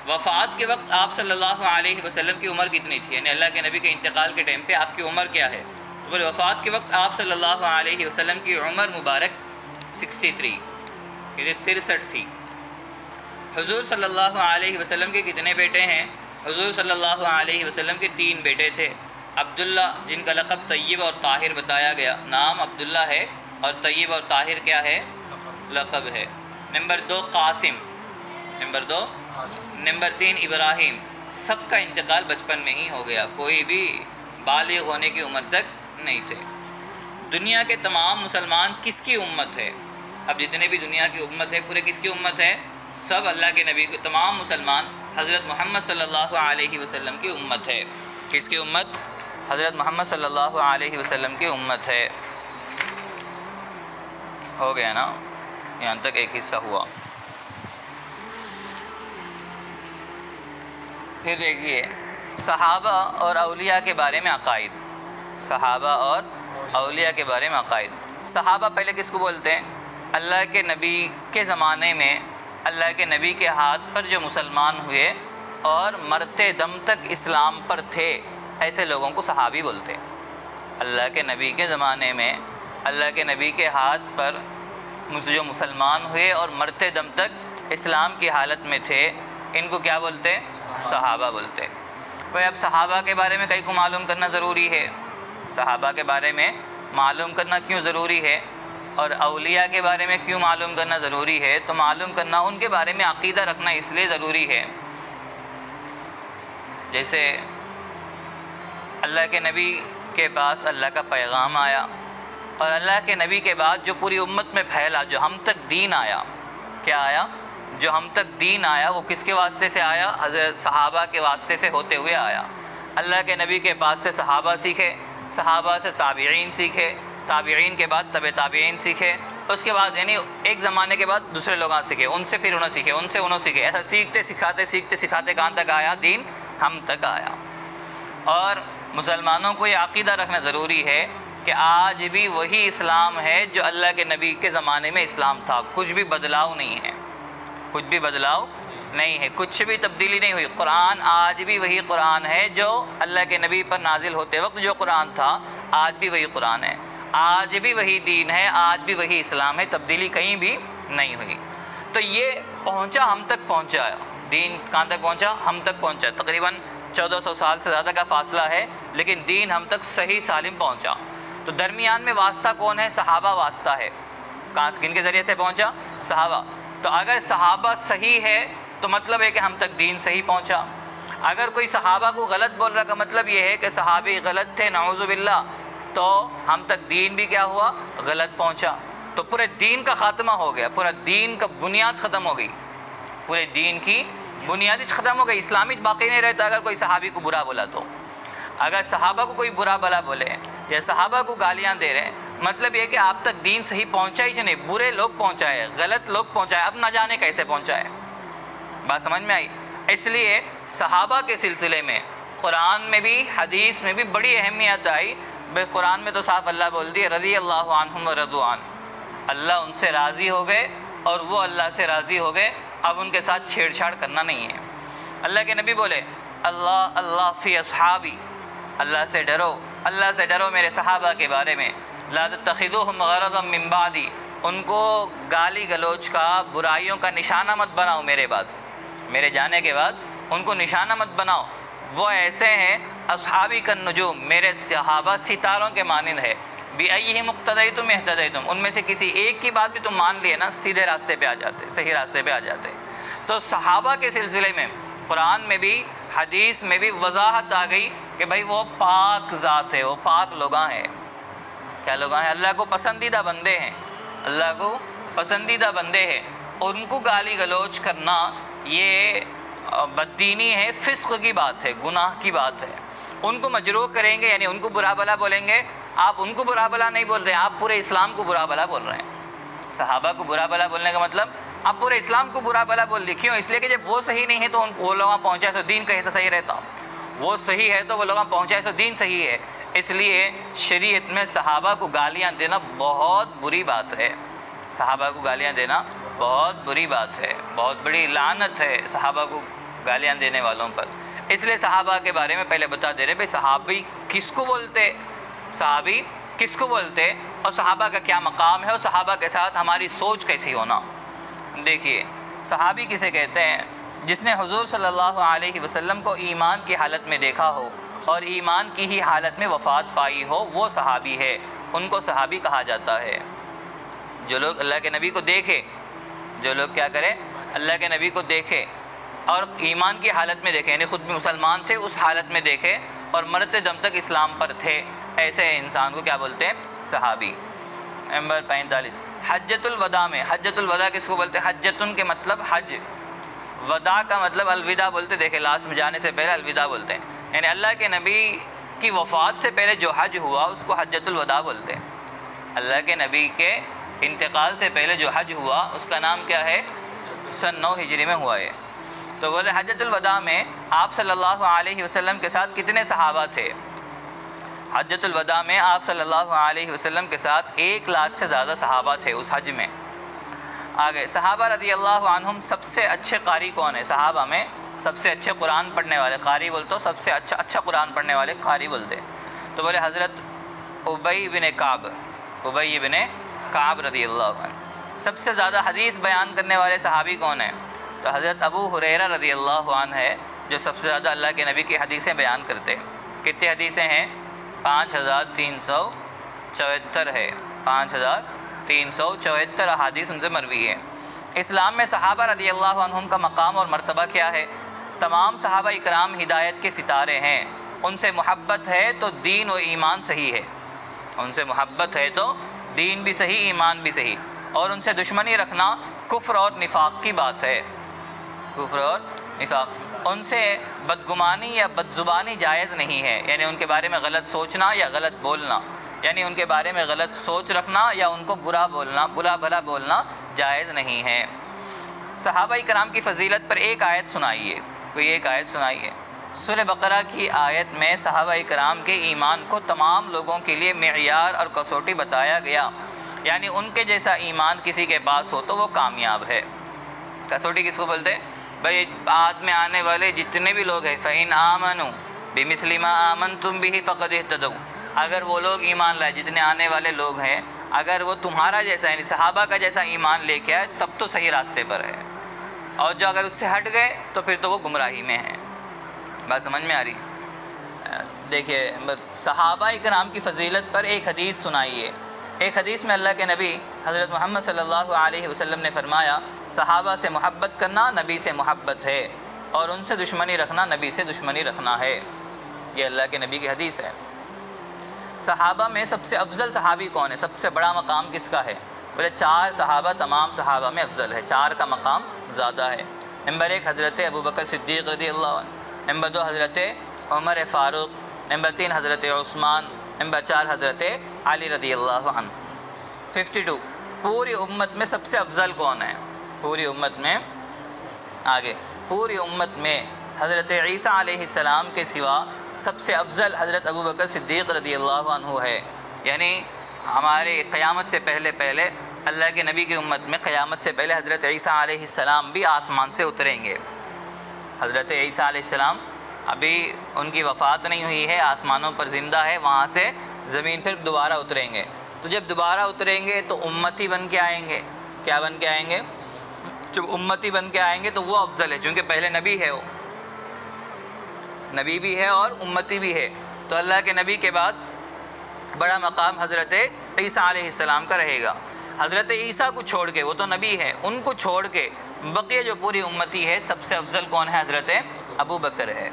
وفات کے وقت آپ صلی اللہ علیہ وسلم کی عمر کتنی تھی، یعنی اللہ کے نبی کے انتقال کے ٹائم پہ آپ کی عمر کیا ہے؟ بولے وفات کے وقت آپ صلی اللہ علیہ وسلم کی عمر مبارک 63 تھی۔ حضور صلی اللہ علیہ وسلم کے کتنے بیٹے ہیں؟ حضور صلی اللہ علیہ وسلم کے 3 بیٹے تھے۔ عبداللہ، جن کا لقب طیب اور طاہر بتایا گیا، نام عبداللہ ہے اور طیب اور طاہر کیا ہے؟ لقب ہے۔ نمبر 2 قاسم، نمبر 3 ابراہیم۔ سب کا انتقال بچپن میں ہی ہو گیا، کوئی بھی بالغ ہونے کی عمر تک نہیں تھے۔ دنیا کے تمام مسلمان کس کی امت ہے؟ اب جتنے بھی دنیا کی امت ہے، پورے کس کی امت ہے؟ سب اللہ کے نبی کے تمام مسلمان حضرت محمد صلی اللہ علیہ وسلم کی امت ہے۔ کس کی امت؟ حضرت محمد صلی اللہ علیہ وسلم کی امت ہے۔ ہو گیا نا، یہاں تک ایک حصہ ہوا۔ پھر دیکھیے صحابہ اور اولیاء کے بارے میں عقائد، صحابہ پہلے کس کو بولتے ہیں؟ اللہ کے نبی کے زمانے میں اللہ کے نبی کے ہاتھ پر جو مسلمان ہوئے اور مرتے دم تک اسلام پر تھے، ایسے لوگوں کو صحابی بولتے ہیں۔ اللہ کے نبی کے زمانے میں اللہ کے نبی کے ہاتھ پر جو مسلمان ہوئے اور مرتے دم تک اسلام کی حالت میں تھے، ان کو کیا بولتے؟ صحابہ بولتے۔ بھائی اب صحابہ کے بارے میں کئی کو معلوم کرنا ضروری ہے، صحابہ کے بارے میں معلوم کرنا کیوں ضروری ہے، اور اولیاء کے بارے میں کیوں معلوم کرنا ضروری ہے؟ تو معلوم کرنا ان کے بارے میں عقیدہ رکھنا اس لیے ضروری ہے جیسے اللہ کے نبی کے پاس اللہ کا پیغام آیا، اور اللہ کے نبی کے بعد جو پوری امت میں پھیلا، جو ہم تک دین آیا، کیا آیا؟ جو ہم تک دین آیا وہ کس کے واسطے سے آیا؟ حضرت صحابہ کے واسطے سے ہوتے ہوئے آیا۔ اللہ کے نبی کے پاس سے صحابہ سیکھے، صحابہ سے تابعین سیکھے، تابعین کے بعد تبع تابعین سیکھے، اس کے بعد یعنی ایک زمانے کے بعد دوسرے لوگ سیکھے، ان سے پھر انہوں سیکھے، ان سے انہوں سیکھے، ایسا سیکھتے سکھاتے کہاں تک آیا؟ دین ہم تک آیا۔ اور مسلمانوں کو یہ عقیدہ رکھنا ضروری ہے کہ آج بھی وہی اسلام ہے جو اللہ کے نبی کے زمانے میں اسلام تھا، کچھ بھی بدلاؤ نہیں ہے، کچھ بھی بدلاؤ نہیں ہے، کچھ بھی تبدیلی نہیں ہوئی۔ قرآن آج بھی وہی قرآن ہے جو اللہ کے نبی پر نازل ہوتے وقت جو قرآن تھا، آج بھی وہی قرآن ہے، آج بھی وہی دین ہے، آج بھی وہی اسلام ہے، تبدیلی کہیں بھی نہیں ہوئی۔ تو یہ پہنچا، ہم تک پہنچا، دین کہاں تک پہنچا؟ ہم تک پہنچا۔ تقریباً 1400 سال سے زیادہ کا فاصلہ ہے، لیکن دین ہم تک صحیح سالم پہنچا۔ تو درمیان میں واسطہ کون ہے؟ صحابہ واسطہ ہے۔ کہاں کن کے ذریعے سے پہنچا؟ صحابہ۔ تو اگر صحابہ صحیح ہے تو مطلب ہے کہ ہم تک دین صحیح پہنچا۔ اگر کوئی صحابہ کو غلط بول رہا کا مطلب یہ ہے کہ صحابی غلط تھے، نعوذ باللہ، تو ہم تک دین بھی کیا ہوا؟ غلط پہنچا۔ تو پورے دین کا خاتمہ ہو گیا، پورا دین کا بنیاد ختم ہو گئی، پورے دین کی بنیاد ختم ہو گئی، اسلامی باقی نہیں رہتا اگر کوئی صحابی کو برا بولا تو۔ اگر صحابہ کو کوئی برا بلا بولے یا صحابہ کو گالیاں دے رہے ہیں، مطلب یہ کہ آپ تک دین صحیح پہنچا ہی نہیں، برے لوگ پہنچائے، غلط لوگ پہنچائے، اب نہ جانے کیسے پہنچائے۔ بات سمجھ میں آئی؟ اس لیے صحابہ کے سلسلے میں قرآن میں بھی حدیث میں بھی بڑی اہمیت آئی۔ بس قرآن میں تو صاف اللہ بول دی رضی اللہ عنہم ورضوا عنہ، اللہ ان سے راضی ہو گئے اور وہ اللہ سے راضی ہو گئے، اب ان کے ساتھ چھیڑ چھاڑ کرنا نہیں ہے۔ اللہ کے نبی بولے اللہ اللہ فی اصحابی، اللہ سے ڈرو، اللہ سے ڈرو میرے صحابہ کے بارے میں، لا تتخذوہم غرضا من بعدی، ان کو گالی گلوچ کا، برائیوں کا نشانہ مت بناؤ میرے بعد، میرے جانے کے بعد ان کو نشانہ مت بناؤ، وہ ایسے ہیں اصحابی کالنجوم، میرے صحابہ ستاروں کے مانند ہے، بِأَيِّهِمْ اقْتَدَيْتُمْ اهْتَدَيْتُمْ، ان میں سے کسی ایک کی بات بھی تم مان لیے نا، سیدھے راستے پہ آ جاتے، صحیح راستے پہ آ جاتے۔ تو صحابہ کے سلسلے میں قرآن میں بھی حدیث میں بھی وضاحت آ گئی کہ بھائی وہ پاک ذات ہے، وہ پاک لوگاں ہیں۔ کیا لوگاں ہیں؟ اللہ کو پسندیدہ بندے ہیں، اللہ کو پسندیدہ بندے ہیں، اور ان کو گالی گلوچ کرنا یہ بددینی ہے، فسق کی بات ہے، گناہ کی بات ہے۔ ان کو مجروح کریں گے یعنی ان کو برا بلا بولیں گے، آپ ان کو برا بلا نہیں بول رہے ہیں، آپ پورے اسلام کو برا بلا بول رہے ہیں۔ صحابہ کو برا بلا بولنے کا مطلب آپ پورے اسلام کو برا بلا بول رہے، کیوں؟ اس لیے کہ جب وہ صحیح نہیں ہے تو وہ لوگاں پہنچائے سو دین کیسے صحیح رہتا، وہ صحیح ہے تو وہ لوگاں پہنچائے سو دین صحیح ہے۔ اس لیے شریعت میں صحابہ کو گالیاں دینا بہت بری بات ہے، صحابہ کو گالیاں دینا بہت بری بات ہے، بہت بڑی لعنت ہے صحابہ کو گالیاں دینے والوں پر۔ اس لیے صحابہ کے بارے میں پہلے بتا دے رہے بھائی صحابی کس کو بولتے، صحابی کس کو بولتے، اور صحابہ کا کیا مقام ہے، اور صحابہ کے ساتھ ہماری سوچ کیسی ہونا۔ دیکھیے صحابی کسے کہتے ہیں؟ جس نے حضور صلی اللہ علیہ وسلم کو ایمان کی حالت میں دیکھا ہو اور ایمان کی ہی حالت میں وفات پائی ہو، وہ صحابی ہے، ان کو صحابی کہا جاتا ہے۔ جو لوگ اللہ کے نبی کو دیکھے، جو لوگ کیا کرے؟ اللہ کے نبی کو دیکھے اور ایمان کی حالت میں دیکھے، یعنی خود بھی مسلمان تھے، اس حالت میں دیکھے اور مرتے دم تک اسلام پر تھے، ایسے انسان کو کیا بولتے ہیں؟ صحابی۔ نمبر 45 حجۃ الوداع میں، حجۃ الوداع کس کو بولتے ہیں؟ حجتن کے مطلب حج، وداع کا مطلب الوداع بولتے، دیکھیں لاسٹ میں جانے سے پہلے الوداع بولتے ہیں، یعنی اللہ کے نبی کی وفات سے پہلے جو حج ہوا اس کو حجۃ الوداع بولتے ہیں۔ اللہ کے نبی کے انتقال سے پہلے جو حج ہوا اس کا نام کیا ہے؟ سن 9 ہجری میں ہوا ہے۔ تو بولے حجۃ الوداع میں آپ صلی اللہ علیہ وسلم کے ساتھ کتنے صحابہ تھے؟ حجۃ الوداع میں آپ صلی اللہ علیہ وسلم کے ساتھ 1 لاکھ سے زیادہ صحابہ تھے اس حج میں۔ آگے صحابہ رضی اللہ عنہم سب سے اچھے قاری کون ہیں؟ صحابہ میں سب سے اچھے قرآن پڑھنے والے، قاری بولتے سب سے اچھا قرآن پڑھنے والے قاری بولتے، تو بولے حضرت ابی بن کعب، ابی بن کعب رضی اللہ عنہ۔ سب سے زیادہ حدیث بیان کرنے والے صحابی کون ہیں؟ تو حضرت ابو ہریرہ رضی اللہ عنہ ہے، جو سب سے زیادہ اللہ کے نبی کی حدیثیں بیان کرتے ہیں۔ کتنی حدیثیں ہیں؟ 5374 ہے، 5374 احادیث ان سے مروی ہے۔ اسلام میں صحابہ رضی اللہ عنہم کا مقام اور مرتبہ کیا ہے؟ تمام صحابہ اکرام ہدایت کے ستارے ہیں، ان سے محبت ہے تو دین و ایمان صحیح ہے، ان سے محبت ہے تو دین بھی صحیح، ایمان بھی صحیح، اور ان سے دشمنی رکھنا کفر اور نفاق کی بات ہے، کفر اور نفاق۔ ان سے بدگمانی یا بدزبانی جائز نہیں ہے، یعنی ان کے بارے میں غلط سوچنا یا غلط بولنا، یعنی ان کے بارے میں غلط سوچ رکھنا یا ان کو برا بولنا، بلا بھلا بولنا جائز نہیں ہے۔ صحابہ کرام کی فضیلت پر ایک آیت سنائیے، کوئی ایک آیت سنائیے۔ سورہ بقرہ کی آیت میں صحابہ کرام کے ایمان کو تمام لوگوں کے لیے معیار اور کسوٹی بتایا گیا، یعنی ان کے جیسا ایمان کسی کے پاس ہو تو وہ کامیاب ہے۔ کسوٹی کس کو بولتے ہیں؟ بھائی بعد میں آنے والے جتنے بھی لوگ ہیں، فَإِنْ آمَنُوا بِمِثْلِ مَا آمَنْتُمْ بِهِ فَقَدِ اهْتَدَوْا، اگر وہ لوگ ایمان لائے، جتنے آنے والے لوگ ہیں، اگر وہ تمہارا جیسا یعنی صحابہ کا جیسا ایمان لے کے آئے تب تو صحیح راستے پر ہے، اور جو اگر اس سے ہٹ گئے تو پھر تو وہ گمراہی میں ہیں۔ بات سمجھ میں آ رہی؟ دیکھیے صحابہ کرام کی فضیلت پر ایک حدیث سنائیے۔ ایک حدیث میں اللہ کے نبی حضرت محمد صلی اللہ علیہ وسلم نے فرمایا، صحابہ سے محبت کرنا نبی سے محبت ہے، اور ان سے دشمنی رکھنا نبی سے دشمنی رکھنا ہے۔ یہ اللہ کے نبی کی حدیث ہے۔ صحابہ میں سب سے افضل صحابی کون ہے؟ سب سے بڑا مقام کس کا ہے؟ بولے 4 صحابہ تمام صحابہ میں افضل ہے، 4 کا مقام زیادہ ہے۔ نمبر 1 حضرت ابوبکر صدیق رضی اللہ عنہ، نمبر 2 حضرت عمر فاروق، نمبر 3 حضرت عثمان، نمبر 4 حضرت علی رضی اللہ عنہ۔ 52 پوری امت میں سب سے افضل کون ہے؟ پوری امت میں آگے پوری امت میں حضرت عیسیٰ علیہ السلام کے سوا سب سے افضل حضرت ابوبکر صدیق رضی اللہ عنہ ہے، یعنی ہمارے قیامت سے پہلے اللہ کے نبی کی امت میں قیامت سے پہلے حضرت عیسیٰ علیہ السلام بھی آسمان سے اتریں گے۔ حضرت عیسیٰ علیہ السلام ابھی ان کی وفات نہیں ہوئی ہے، آسمانوں پر زندہ ہے، وہاں سے زمین پھر دوبارہ اتریں گے۔ تو جب دوبارہ اتریں گے تو امتی بن کے آئیں گے۔ کیا بن کے آئیں گے؟ جب امتی بن کے آئیں گے تو وہ افضل ہے، چونکہ پہلے نبی ہے، وہ نبی بھی ہے اور امتی بھی ہے، تو اللہ کے نبی کے بعد بڑا مقام حضرت عیسیٰ علیہ السلام کا رہے گا۔ حضرت عیسیٰ کو چھوڑ کے، وہ تو نبی ہے، ان کو چھوڑ کے بقیہ جو پوری امتی ہے سب سے افضل کون ہے؟ حضرت ابو بکر ہے۔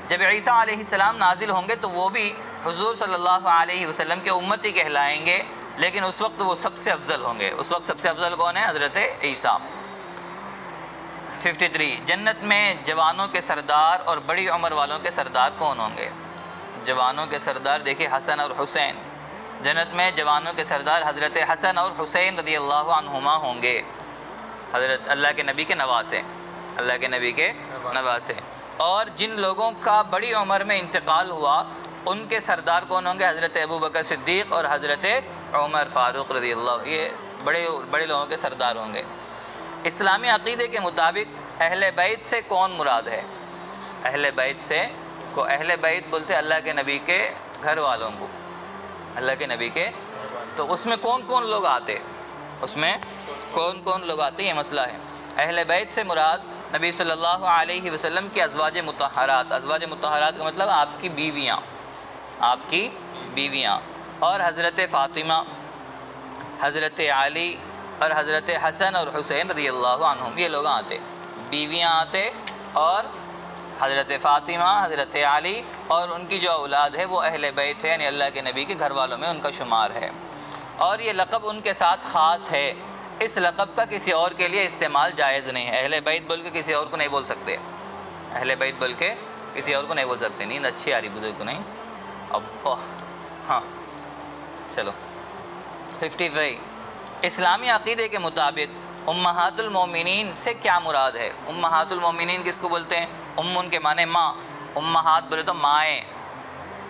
جب عیسیٰ علیہ السلام نازل ہوں گے تو وہ بھی حضور صلی اللہ علیہ وسلم کے امتی کہلائیں گے، لیکن اس وقت وہ سب سے افضل ہوں گے۔ اس وقت سب سے افضل کون ہے؟ حضرت عیسیٰ۔ 53 جنت میں جوانوں کے سردار اور بڑی عمر والوں کے سردار کون ہوں گے؟ جوانوں کے سردار دیکھیے حسن اور حسین، جنت میں جوانوں کے سردار حضرت حسن اور حسین رضی اللہ عنہما ہوں گے، حضرت اللہ کے نبی کے نواسے، اللہ کے نبی کے نواسے۔ اور جن لوگوں کا بڑی عمر میں انتقال ہوا ان کے سردار کون ہوں گے؟ حضرت ابوبکر صدیق اور حضرت عمر فاروق رضی اللہ، یہ بڑے لوگوں کے سردار ہوں گے۔ اسلامی عقیدے کے مطابق اہل بیت سے کون مراد ہے؟ اہل بیت سے کو اہل بیت بولتے اللہ کے نبی کے گھر والوں کو، اللہ کے نبی کے، تو اس میں کون کون لوگ آتے؟ اس میں کون کون لوگ آتے یہ مسئلہ ہے۔ اہل بیت سے مراد نبی صلی اللہ علیہ وسلم کی ازواج مطہرات، ازواج مطہرات کا مطلب آپ کی بیویاں، آپ کی بیویاں، اور حضرت فاطمہ، حضرت علی اور حضرت حسن اور حسین رضی اللہ عنہم، یہ لوگ آتے، بیویاں آتے، اور حضرت فاطمہ، حضرت علی اور ان کی جو اولاد ہے وہ اہل بیت ہے، یعنی اللہ کے نبی کے گھر والوں میں ان کا شمار ہے، اور یہ لقب ان کے ساتھ خاص ہے، اس لقب کا کسی اور کے لیے استعمال جائز نہیں ہے۔ اہل بیت بول کے کسی اور کو نہیں بول سکتے، اہل بیت بول کے کسی اور کو نہیں بول سکتے۔ نیند اچھی آ رہی بزرگ کو؟ نہیں اب ہاں چلو۔ 55 اسلامی عقیدے کے مطابق امہات المومنین سے کیا مراد ہے؟ امہات المومنین کس کو بولتے ہیں؟ ان کے معنی ماں، امہات بولے تو مائیں،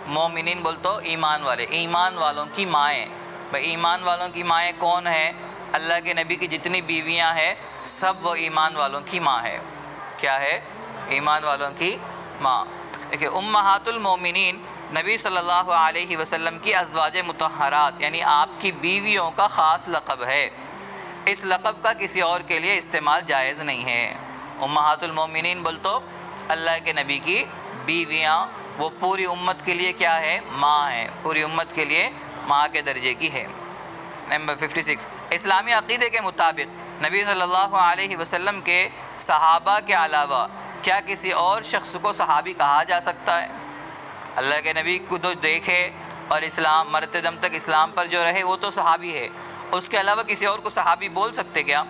مومنین بولے تو ایمان والے، ایمان والوں کی مائیں۔ بھائی ایمان والوں کی مائیں کون ہیں؟ اللہ کے نبی کی جتنی بیویاں ہیں سب وہ ایمان والوں کی ماں ہے۔ کیا ہے؟ ایمان والوں کی ماں۔ دیکھیے امہات المومنین نبی صلی اللہ علیہ وسلم کی ازواج مطہرات، یعنی آپ کی بیویوں کا خاص لقب ہے، اس لقب کا کسی اور کے لیے استعمال جائز نہیں ہے۔ امہات المومنین بول تو اللہ کے نبی کی بیویاں، وہ پوری امت کے لیے کیا ہے؟ ماں ہے، پوری امت کے لیے ماں کے درجے کی ہے۔ نمبر 56 اسلامی عقیدے کے مطابق نبی صلی اللہ علیہ وسلم کے صحابہ کے علاوہ کیا کسی اور شخص کو صحابی کہا جا سکتا ہے؟ اللہ کے نبی کو تو دیکھے اور اسلام مرتے دم تک اسلام پر جو رہے وہ تو صحابی ہے، اس کے علاوہ کسی اور کو صحابی بول سکتے کیا؟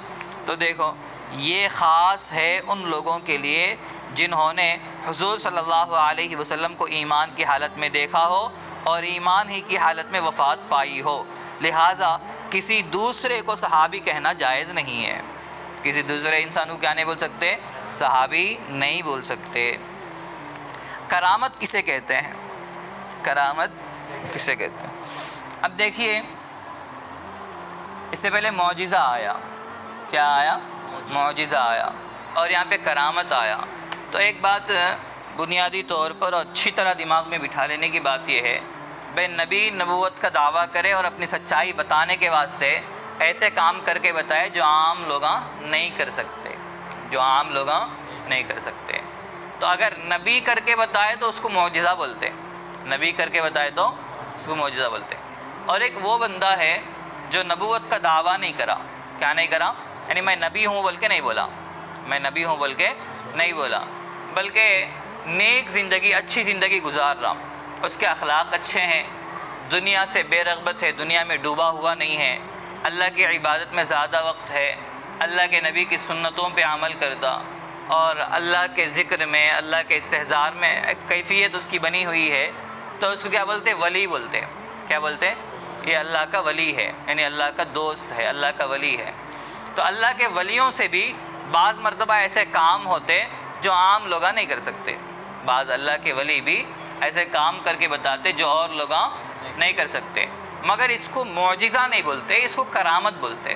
تو دیکھو یہ خاص ہے ان لوگوں کے لیے جنہوں نے حضور صلی اللہ علیہ وسلم کو ایمان کی حالت میں دیکھا ہو اور ایمان ہی کی حالت میں وفات پائی ہو، لہٰذا کسی دوسرے کو صحابی کہنا جائز نہیں ہے۔ کسی دوسرے انسان کو کیا نہیں بول سکتے؟ صحابی نہیں بول سکتے۔ کرامت کسے کہتے ہیں؟ کرامت کسے کہتے ہیں؟ اب دیکھیے اس سے پہلے معجزہ آیا، کیا آیا؟ معجزہ آیا، اور یہاں پہ کرامت آیا۔ تو ایک بات بنیادی طور پر اور اچھی طرح دماغ میں بٹھا لینے کی بات یہ ہے، بے نبی نبوت کا دعویٰ کرے اور اپنی سچائی بتانے کے واسطے ایسے کام کر کے بتائے جو عام لوگ نہیں کر سکتے، جو عام لوگ نہیں کر سکتے۔ تو اگر نبی کر کے بتائے تو اس کو معجزہ بولتے، نبی کر کے بتائے تو اس کو معجزہ بولتے۔ اور ایک وہ بندہ ہے جو نبوت کا دعویٰ نہیں کرا، کیا نہیں کرا؟ یعنی میں نبی ہوں بول کے نہیں بولا، میں نبی ہوں بول کے نہیں بولا، بلکہ نیک زندگی، اچھی زندگی گزار رہا، اس کے اخلاق اچھے ہیں، دنیا سے بے رغبت ہے، دنیا میں ڈوبا ہوا نہیں ہے، اللہ کی عبادت میں زیادہ وقت ہے، اللہ کے نبی کی سنتوں پہ عمل کرتا، اور اللہ کے ذکر میں، اللہ کے استحضار میں ایک کیفیت اس کی بنی ہوئی ہے، تو اس کو کیا بولتے؟ ولی بولتے۔ کیا بولتے؟ یہ اللہ کا ولی ہے، یعنی اللہ کا دوست ہے، اللہ کا ولی ہے۔ تو اللہ کے ولیوں سے بھی بعض مرتبہ ایسے کام ہوتے جو عام لوگ نہیں کر سکتے، بعض اللہ کے ولی بھی ایسے کام کر کے بتاتے جو اور لوگ نہیں کر سکتے، مگر اس کو معجزہ نہیں بولتے، اس کو کرامت بولتے۔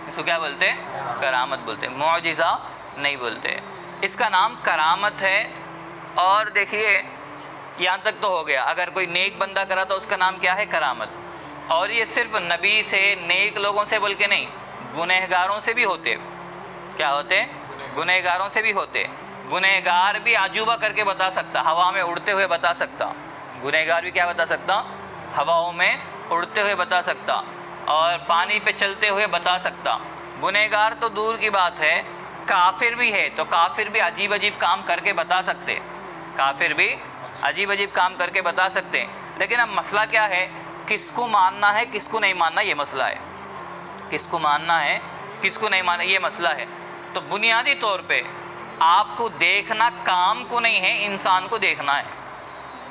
اس کو کیا بولتے؟ کرامت بولتے، معجزہ نہیں بولتے۔ اس کا نام کرامت ہے۔ اور دیکھیے یہاں تک تو ہو گیا، اگر کوئی نیک بندہ کرا تو اس کا نام کیا ہے؟ کرامت۔ اور یہ صرف نبی سے، نیک لوگوں سے بول کے نہیں، گنہگاروں سے بھی ہوتے۔ کیا ہوتے؟ گنہگاروں سے بھی ہوتے۔ گنہگار بھی عجوبہ کر کے بتا سکتا، ہوا میں اڑتے ہوئے بتا سکتا، گنہگار بھی کیا بتا سکتا؟ ہواؤں میں اڑتے ہوئے بتا سکتا، اور پانی پہ چلتے ہوئے بتا سکتا۔ گنہگار تو دور کی بات ہے، کافر بھی ہے تو کافر بھی عجیب عجیب کام کر کے بتا سکتے، کافر بھی عجیب عجیب کام کر کے بتا سکتے۔ لیکن اب مسئلہ کیا ہے؟ کس کو ماننا ہے، کس کو نہیں ماننا، یہ مسئلہ ہے۔ کس کو ماننا ہے، کس کو نہیں ماننا، یہ مسئلہ ہے۔ تو بنیادی طور پہ آپ کو دیکھنا کام کو نہیں ہے، انسان کو دیکھنا ہے۔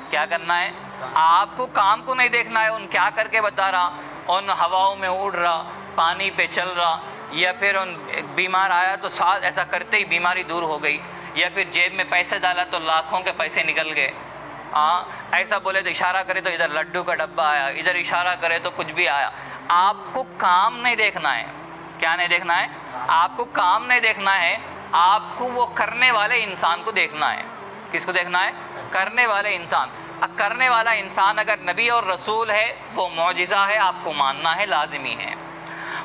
کیا کرنا ہے؟ آپ کو کام کو نہیں دیکھنا ہے، ان کیا کر کے بتا رہا، ان ہواؤں میں اڑ رہا، پانی پہ چل رہا، یا پھر ان بیمار آیا تو ساتھ ایسا کرتے ہی بیماری دور ہو گئی، یا پھر جیب میں پیسے ڈالا تو لاکھوں کے پیسے نکل گئے۔ ایسا بولے تو اشارہ کرے تو ادھر لڈو کا ڈبہ آیا، ادھر اشارہ کرے تو کچھ بھی آیا۔ آپ کو کام نہیں دیکھنا ہے۔ کیا نہیں دیکھنا ہے؟ آپ کو کام نہیں دیکھنا ہے، آپ کو وہ کرنے والے انسان کو دیکھنا ہے۔ کس کو دیکھنا ہے؟ کرنے والے انسان۔ کرنے والا انسان اگر نبی اور رسول ہے وہ معجزہ ہے، آپ کو ماننا ہے، لازمی ہے۔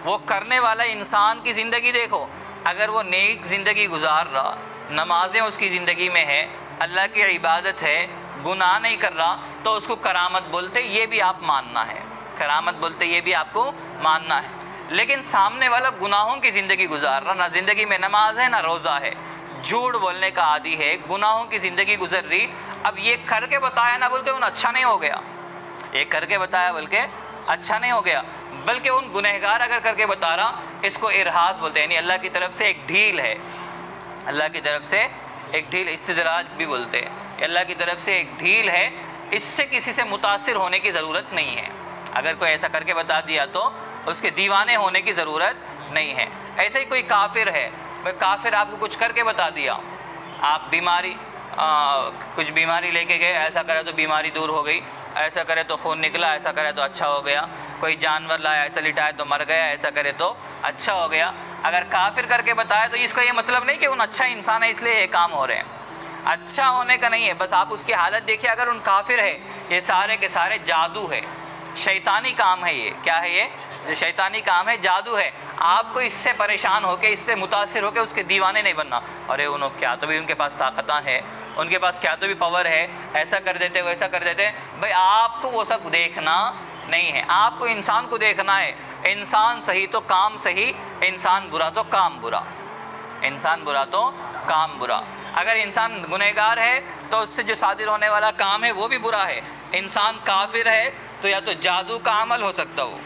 وہ کرنے والا انسان کی زندگی دیکھو، اگر وہ نیک زندگی گزار رہا، نمازیں اس کی زندگی میں ہے، اللہ کی عبادت ہے، گناہ نہیں کر رہا، تو اس کو کرامت بولتے، یہ بھی آپ ماننا ہے۔ کرامت بولتے، یہ بھی آپ کو ماننا ہے۔ لیکن سامنے والا گناہوں کی زندگی گزار رہا، نہ زندگی میں نماز ہے نہ روزہ ہے، جھوٹ بولنے کا عادی ہے، گناہوں کی زندگی گزر رہی، اب یہ کر کے بتایا نہ بول کے ان اچھا نہیں ہو گیا، یہ کر کے بتایا بول کے اچھا نہیں ہو گیا، بلکہ ان گنہگار اگر کر کے بتا رہا، اس کو ارہاس بولتے ہیں، یعنی اللہ کی طرف سے ایک ڈھیل ہے، اللہ کی طرف سے ایک ڈھیل، استدراج بھی بولتے ہیں، اللہ کی طرف سے ایک ڈھیل ہے، اس سے کسی سے متاثر ہونے کی ضرورت نہیں ہے۔ اگر کوئی ایسا کر کے بتا دیا تو اس کے دیوانے ہونے کی ضرورت نہیں ہے۔ ایسے ہی کوئی کافر ہے، کافر آپ کو کچھ کر کے بتا دیا، آپ بیماری کچھ بیماری لے کے گئے، ایسا کرے تو بیماری دور ہو گئی، ایسا کرے تو خون نکلا، ایسا کرے تو اچھا ہو گیا، کوئی جانور لایا ایسا لٹایا تو مر گیا، ایسا کرے تو اچھا ہو گیا۔ اگر کافر کر کے بتایا تو اس کا یہ مطلب نہیں کہ ان اچھا انسان ہے اس لیے یہ کام ہو رہے ہیں، اچھا ہونے کا نہیں ہے، بس آپ اس کی حالت دیکھیے، اگر ان کافر ہے، یہ سارے کے سارے جادو ہے، شیطانی کام ہے، یہ کیا ہے؟ یہ شیطانی کام ہے، جادو ہے۔ آپ کو اس سے پریشان ہو کے، اس سے متاثر ہو کے اس کے دیوانے نہیں بننا، ارے انہوں کیا تو بھی ان کے پاس طاقتیں ہیں، ان کے پاس کیا تو بھی پاور ہے، ایسا کر دیتے ویسا کر دیتے۔ بھائی آپ کو وہ سب دیکھنا نہیں ہے، آپ کو انسان کو دیکھنا ہے، انسان صحیح تو کام صحیح، انسان برا تو کام برا، انسان برا تو کام برا۔ اگر انسان گنہگار ہے تو اس سے جو صادر ہونے والا کام ہے وہ بھی برا ہے. انسان کافر ہے تو یا تو جادو کا عمل ہو سکتا ہو،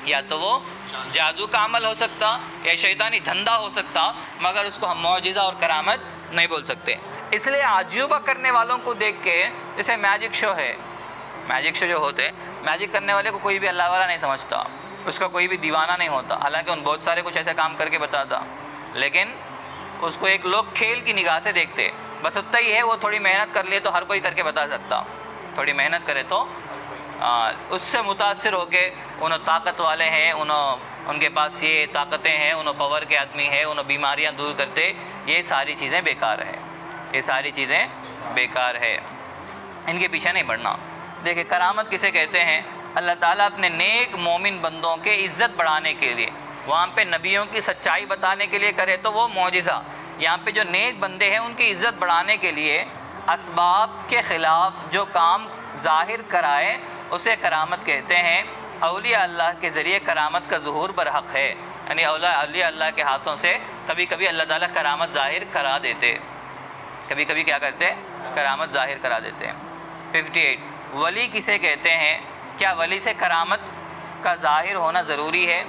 یا تو وہ جادو کا عمل ہو سکتا یا شیطانی دھندا ہو سکتا، مگر اس کو ہم معجزہ اور کرامت نہیں بول سکتے. اس لیے عجوبہ کرنے والوں کو دیکھ کے، جیسے میجک شو ہے، میجک شو جو ہوتے، میجک کرنے والے کو کوئی بھی اللہ والا نہیں سمجھتا، اس کا کوئی بھی دیوانہ نہیں ہوتا، حالانکہ ان بہت سارے کچھ ایسے کام کر کے بتاتا، لیکن اس کو ایک لوگ کھیل کی نگاہ سے دیکھتے. بس اتنا ہی ہے، وہ تھوڑی محنت کر لیے تو ہر کوئی کر کے بتا سکتا، تھوڑی محنت کرے تو اس سے متاثر ہو کے انہوں طاقت والے ہیں، ان کے پاس یہ طاقتیں ہیں، انہوں پاور کے آدمی ہیں، انہوں بیماریاں دور کرتے. یہ ساری چیزیں بیکار ہے، یہ ساری چیزیں بیکار ہے، ان کے پیچھے نہیں بڑھنا. دیکھیں کرامت کسے کہتے ہیں؟ اللہ تعالیٰ اپنے نیک مومن بندوں کے عزت بڑھانے کے لیے، وہاں پہ نبیوں کی سچائی بتانے کے لیے کرے تو وہ معجزہ. یہاں پہ جو نیک بندے ہیں ان کی عزت بڑھانے کے لیے اسباب کے خلاف جو کام ظاہر کرائے اسے کرامت کہتے ہیں. اولیاء اللہ کے ذریعے کرامت کا ظہور برحق ہے، یعنی اولیاء اللہ کے ہاتھوں سے کبھی کبھی اللہ تعالیٰ کرامت ظاہر کرا دیتے، کبھی کبھی کیا کرتے؟ کرامت ظاہر کرا دیتے. 58 ولی کسے کہتے ہیں؟ کیا ولی سے کرامت کا ظاہر ہونا ضروری ہے؟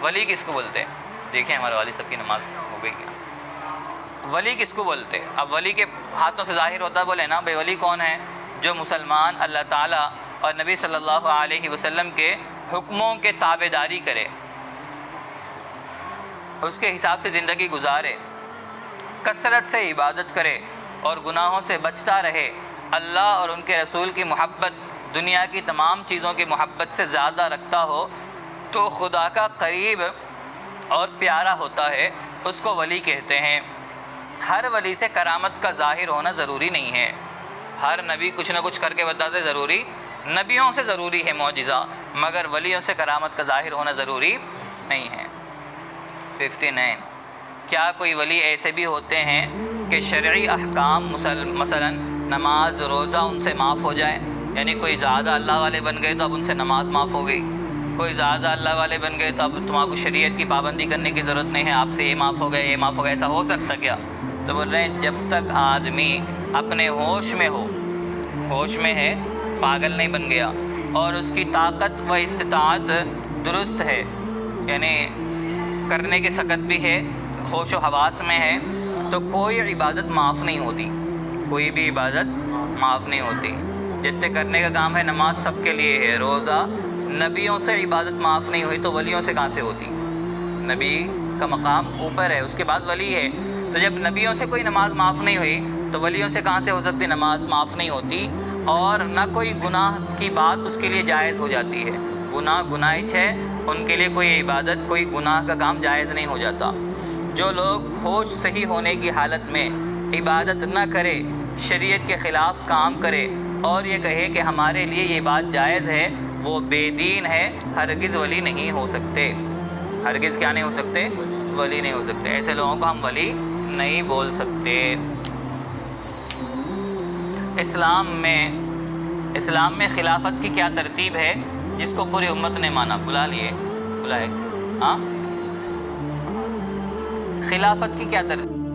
ولی کس کو بولتے ہیں؟ دیکھیں ہمارے والی سب کی نماز ہو گئی کیا؟ ولی کس کو بولتے؟ اب ولی کے ہاتھوں سے ظاہر ہوتا، بولے نا بھائی ولی کون ہے؟ جو مسلمان اللہ تعالیٰ اور نبی صلی اللہ علیہ وسلم کے حکموں کے تابع داری کرے، اس کے حساب سے زندگی گزارے، کثرت سے عبادت کرے اور گناہوں سے بچتا رہے، اللہ اور ان کے رسول کی محبت دنیا کی تمام چیزوں کی محبت سے زیادہ رکھتا ہو تو خدا کا قریب اور پیارا ہوتا ہے، اس کو ولی کہتے ہیں. ہر ولی سے کرامت کا ظاہر ہونا ضروری نہیں ہے. ہر نبی کچھ نہ کچھ کر کے بتاتے، ضروری نبیوں سے ضروری ہے معجزہ، مگر ولیوں سے کرامت کا ظاہر ہونا ضروری نہیں ہے. 59 کیا کوئی ولی ایسے بھی ہوتے ہیں کہ شرعی احکام مثلا نماز روزہ ان سے معاف ہو جائے؟ یعنی کوئی زیادہ اللہ والے بن گئے تو اب ان سے نماز معاف ہو گئی، کوئی زیادہ اللہ والے بن گئے تو اب تمہارے کو شریعت کی پابندی کرنے کی ضرورت نہیں ہے، آپ سے یہ معاف ہو گیا، یہ معاف ہو گیا. ایسا ہو سکتا کیا؟ تو بول رہے ہیں جب تک آدمی اپنے ہوش میں ہو، ہوش میں ہے، پاگل نہیں بن گیا، اور اس کی طاقت و استطاعت درست ہے، یعنی کرنے کی سکت بھی ہے، ہوش و حواس میں ہے، تو کوئی عبادت معاف نہیں ہوتی، کوئی بھی عبادت معاف نہیں ہوتی. جتنے کرنے کا کام ہے، نماز سب کے لیے ہے، روزہ، نبیوں سے عبادت معاف نہیں ہوئی تو ولیوں سے کہاں سے ہوتی؟ نبی کا مقام اوپر ہے، اس کے بعد ولی ہے. تو جب نبیوں سے کوئی نماز معاف نہیں ہوئی تو ولیوں سے کہاں سے ہو سکتی نماز معاف نہیں ہوتی؟ اور نہ کوئی گناہ کی بات اس کے لیے جائز ہو جاتی ہے. گناہچ ہے، ان کے لیے کوئی عبادت، کوئی گناہ کا کام جائز نہیں ہو جاتا. جو لوگ ہوش صحیح ہونے کی حالت میں عبادت نہ کرے، شریعت کے خلاف کام کرے اور یہ کہے کہ ہمارے لیے یہ بات جائز ہے، وہ بے دین ہے، ہرگز ولی نہیں ہو سکتے. ہرگز کیا نہیں ہو سکتے؟ ولی نہیں ہو سکتے. ایسے لوگوں کو ہم ولی نہیں بول سکتے. اسلام میں خلافت کی کیا ترتیب ہے جس کو پوری امت نے مانا؟ بلائے ہاں، خلافت کی کیا ترتیب؟